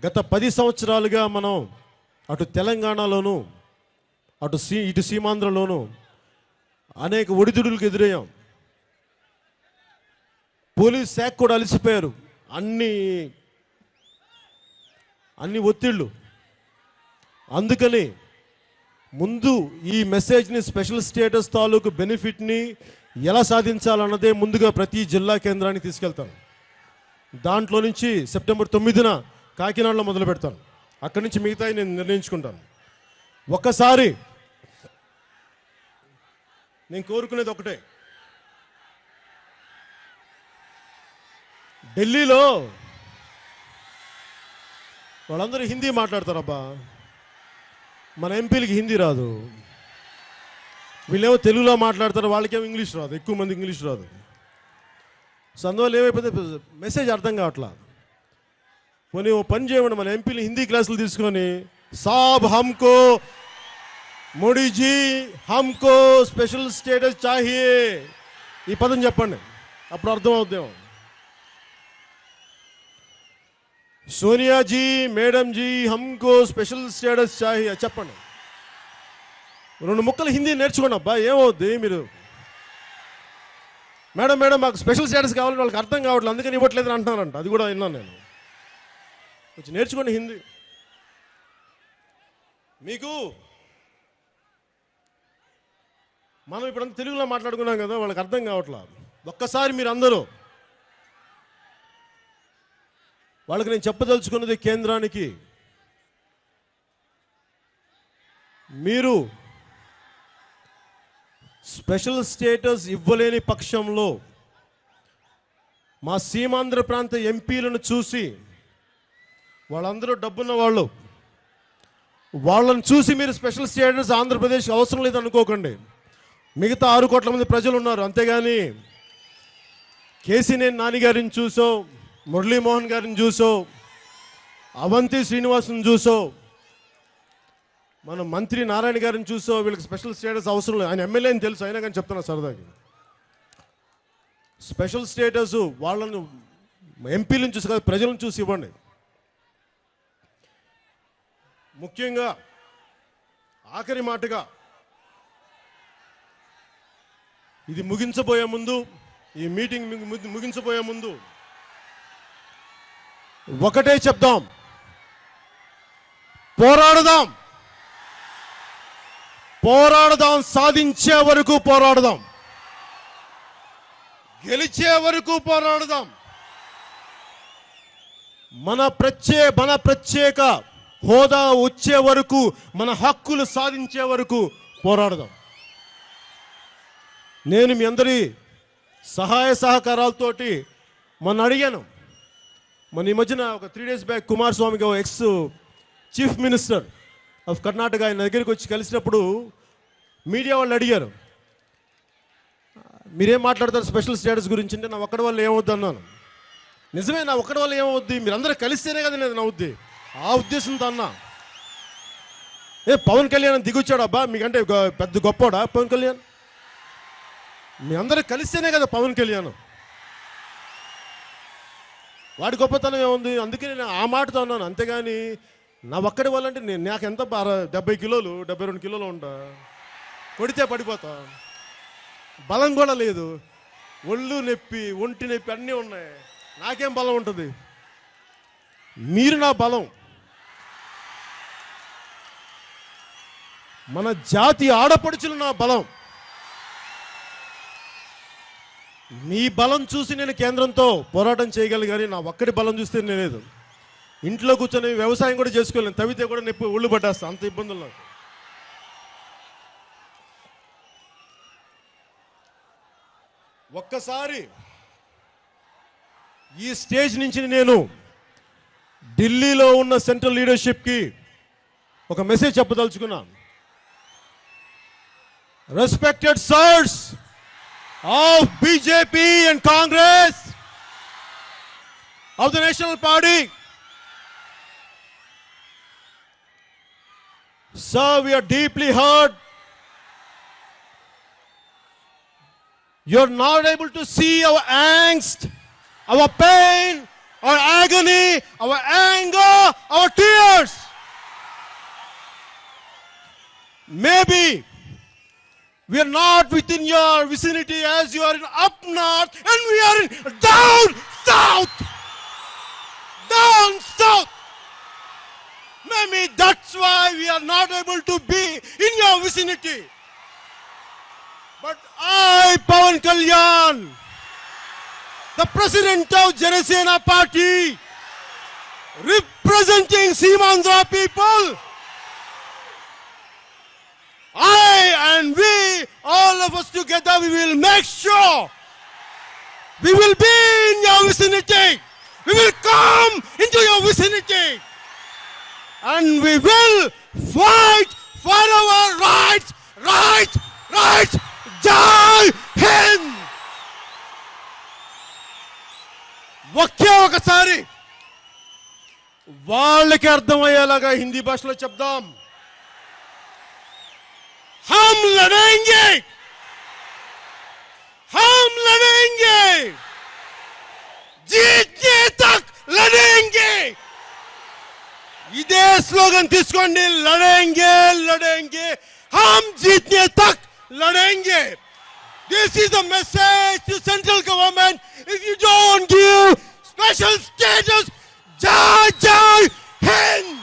[SPEAKER 1] గత 10 సంవత్సరాలుగా మనం అటు తెలంగాణలోను, ఇటు సీమాంధ్రలోను అనేక ఒడిదుడులకు ఎదురయ్యాం. పోలీస్ శాఖ కూడా అలసిపోయారు. అన్ని ఒత్తిళ్ళు. అందుకని ముందు ఈ మెసేజ్ని, స్పెషల్ స్టేటస్ తాలూకు బెనిఫిట్ని ఎలా సాధించాలన్నదే ముందుగా ప్రతి జిల్లా కేంద్రానికి తీసుకెళ్తాను. దాంట్లో నుంచి సెప్టెంబర్ 9న కాకినాడలో మొదలు పెడతాను. అక్కడి నుంచి మిగతాయి నేను నిర్ణయించుకుంటాను. ఒక్కసారి నేను కోరుకునేది ఒకటే, ఢిల్లీలో వాళ్ళందరూ హిందీ మాట్లాడతారబ్బా, మన ఎంపీలకి హిందీ రాదు. వీళ్ళేమో తెలుగులో మాట్లాడతారు, వాళ్ళకేమో ఇంగ్లీష్ రాదు, ఎక్కువ మంది ఇంగ్లీష్ రాదు. సో అందువల్ల ఏమైపోతే మెసేజ్ అర్థం కావట్లా. పోనీ ఓ పని చేయమండి, మన ఎంపీలు హిందీ క్లాసులు తీసుకొని, సాబ్ హమ్కో, మోడీజీ హమ్కో స్పెషల్ స్టేటస్ చాహియే, ఈ పదం చెప్పండి, అప్పుడు అర్థం అవుద్దేమో. సోనియా జీ, మేడం జీ హమ్కో స్పెషల్ స్టేటస్ చాహియే చెప్పండి. 2 ముక్కలు హిందీ నేర్చుకోండి అబ్బా, ఏమవుద్ది. మీరు మేడం మేడం మాకు స్పెషల్ స్టేటస్ కావాలని వాళ్ళకి అర్థం కావట్లేదు, అందుకని ఇవ్వట్లేదని అంటున్నారంట. అది కూడా విన్నాను నేను. కొంచెం నేర్చుకోండి హిందీ. మీకు మనం ఇప్పుడంతా తెలుగులో మాట్లాడుకున్నాం కదా, వాళ్ళకి అర్థం కావట్లేదు. ఒక్కసారి మీరు అందరూ వాళ్ళకి నేను చెప్పదలుచుకున్నది, కేంద్రానికి మీరు స్పెషల్ స్టేటస్ ఇవ్వలేని పక్షంలో మా సీమాంధ్ర ప్రాంత ఎంపీలను చూసి, వాళ్ళందరూ డబ్బున్న వాళ్ళు, వాళ్ళని చూసి మీరు స్పెషల్ స్టేటస్ ఆంధ్రప్రదేశ్ అవసరం లేదనుకోకండి. మిగతా 6 కోట్ల మంది ప్రజలు ఉన్నారు. అంతేగాని కేసీనేని నాని గారిని చూసో, మురళీమోహన్ గారిని చూసో, అవంతి శ్రీనివాసుని చూసో, మన మంత్రి నారాయణ గారిని చూసో వీళ్ళకి స్పెషల్ స్టేటస్ అవసరం లేదు. ఆయన ఎమ్మెల్యే అని తెలుసు, అయినా కానీ చెప్తున్నా సరదాకి. స్పెషల్ స్టేటస్ వాళ్ళని ఎంపీలను చూసి కాదు, ప్రజలను చూసి ఇవ్వండి. ముఖ్యంగా ఆఖరి మాటగా ఇది ముగించబోయే ముందు, ఈ మీటింగ్ ముగించబోయే ముందు ఒకటే చెప్దాం, పోరాడదాం, పోరాడదాం, సాధించే వరకు పోరాడదాం, గెలిచే వరకు పోరాడదాం. మన ప్రత్యేక హోదా వచ్చే వరకు, మన హక్కులు సాధించే వరకు పోరాడదాం. నేను మీ అందరి సహాయ సహకారాలతోటి మొన్న అడిగాను. మన ఈ మధ్యన ఒక 3 days బ్యాక్ కుమారస్వామి గారు, ex chief minister of Karnataka, ఆయన దగ్గరికి వచ్చి కలిసినప్పుడు మీడియా వాళ్ళు అడిగారు, మీరేం మాట్లాడతారు స్పెషల్ స్టేటస్ గురించి అంటే, నా ఒక్కడి వల్ల ఏమవుద్ది అన్నాను. నిజమే, నా ఒక్కడి వల్ల ఏమవుద్ది, మీరందరూ కలిస్తేనే కదా నేను నవ్వుద్ది, ఆ ఉద్దేశంతో అన్నా. పవన్ కళ్యాణ్ దిగొచ్చాడు అబ్బా, మీకంటే పెద్ద గొప్పోడా పవన్ కళ్యాణ్? మీ అందరూ కలిస్తేనే కదా పవన్ కళ్యాణ్. వాడి గొప్పతనం ఏముంది? అందుకే నేను ఆ మాటతో అన్నాను, అంతేగాని నా ఒక్కడి వాళ్ళంటే నాకు ఎంత 70 కిలోలు 72 కిలోలు ఉంటా, కొడితే పడిపోతా, బలం కూడా లేదు, ఒళ్ళు నొప్పి ఒంటి నొప్పి అన్నీ ఉన్నాయి, నాకేం బలం ఉంటుంది? మీరు నా బలం. మన జాతి ఆడపడుచులు నా బలం. మీ బలం చూసి నేను కేంద్రంతో పోరాటం చేయగలిగాని నా ఒక్కడి బలం చూస్తే నేను లేదు. ఇంట్లో కూర్చొని వ్యవసాయం కూడా చేసుకోలేను, తవ్వితే కూడా నొప్పి ఒళ్ళు పట్టేస్తా, అంత ఇబ్బందులు నాకు. ఒక్కసారి ఈ స్టేజ్ నుంచి నేను ఢిల్లీలో ఉన్న సెంట్రల్ లీడర్షిప్కి ఒక మెసేజ్ చెప్పదలుచుకున్నా. Respected sirs of BJP and Congress, of the National Party, sir, we are deeply hurt. You're not able to see our angst, our pain, our agony, our anger, our tears. Maybe we are not within your vicinity as you are in up north and we are in down south. Down south. Maybe that's why we are not able to be in your vicinity. But I, Pawan Kalyan, the president of Janasena Party, representing Seemandhra people, I and we, all of us together, we will make sure we will be in your vicinity. We will come into your vicinity. And we will fight for our rights. Jai Hind! ఒకే ఒకసారి వాళ్ళకి అర్థమయ్యేలాగా హిందీ భాషలో చెప్దాం. हम लड़ेंगे, जीतने तक लड़ेंगे. इधे स्लोगन తీసుకోండి, लड़ेंगे, हम जीतने तक लड़ेंगे. This is a message to central government. If you don't give special status, Jai Hind.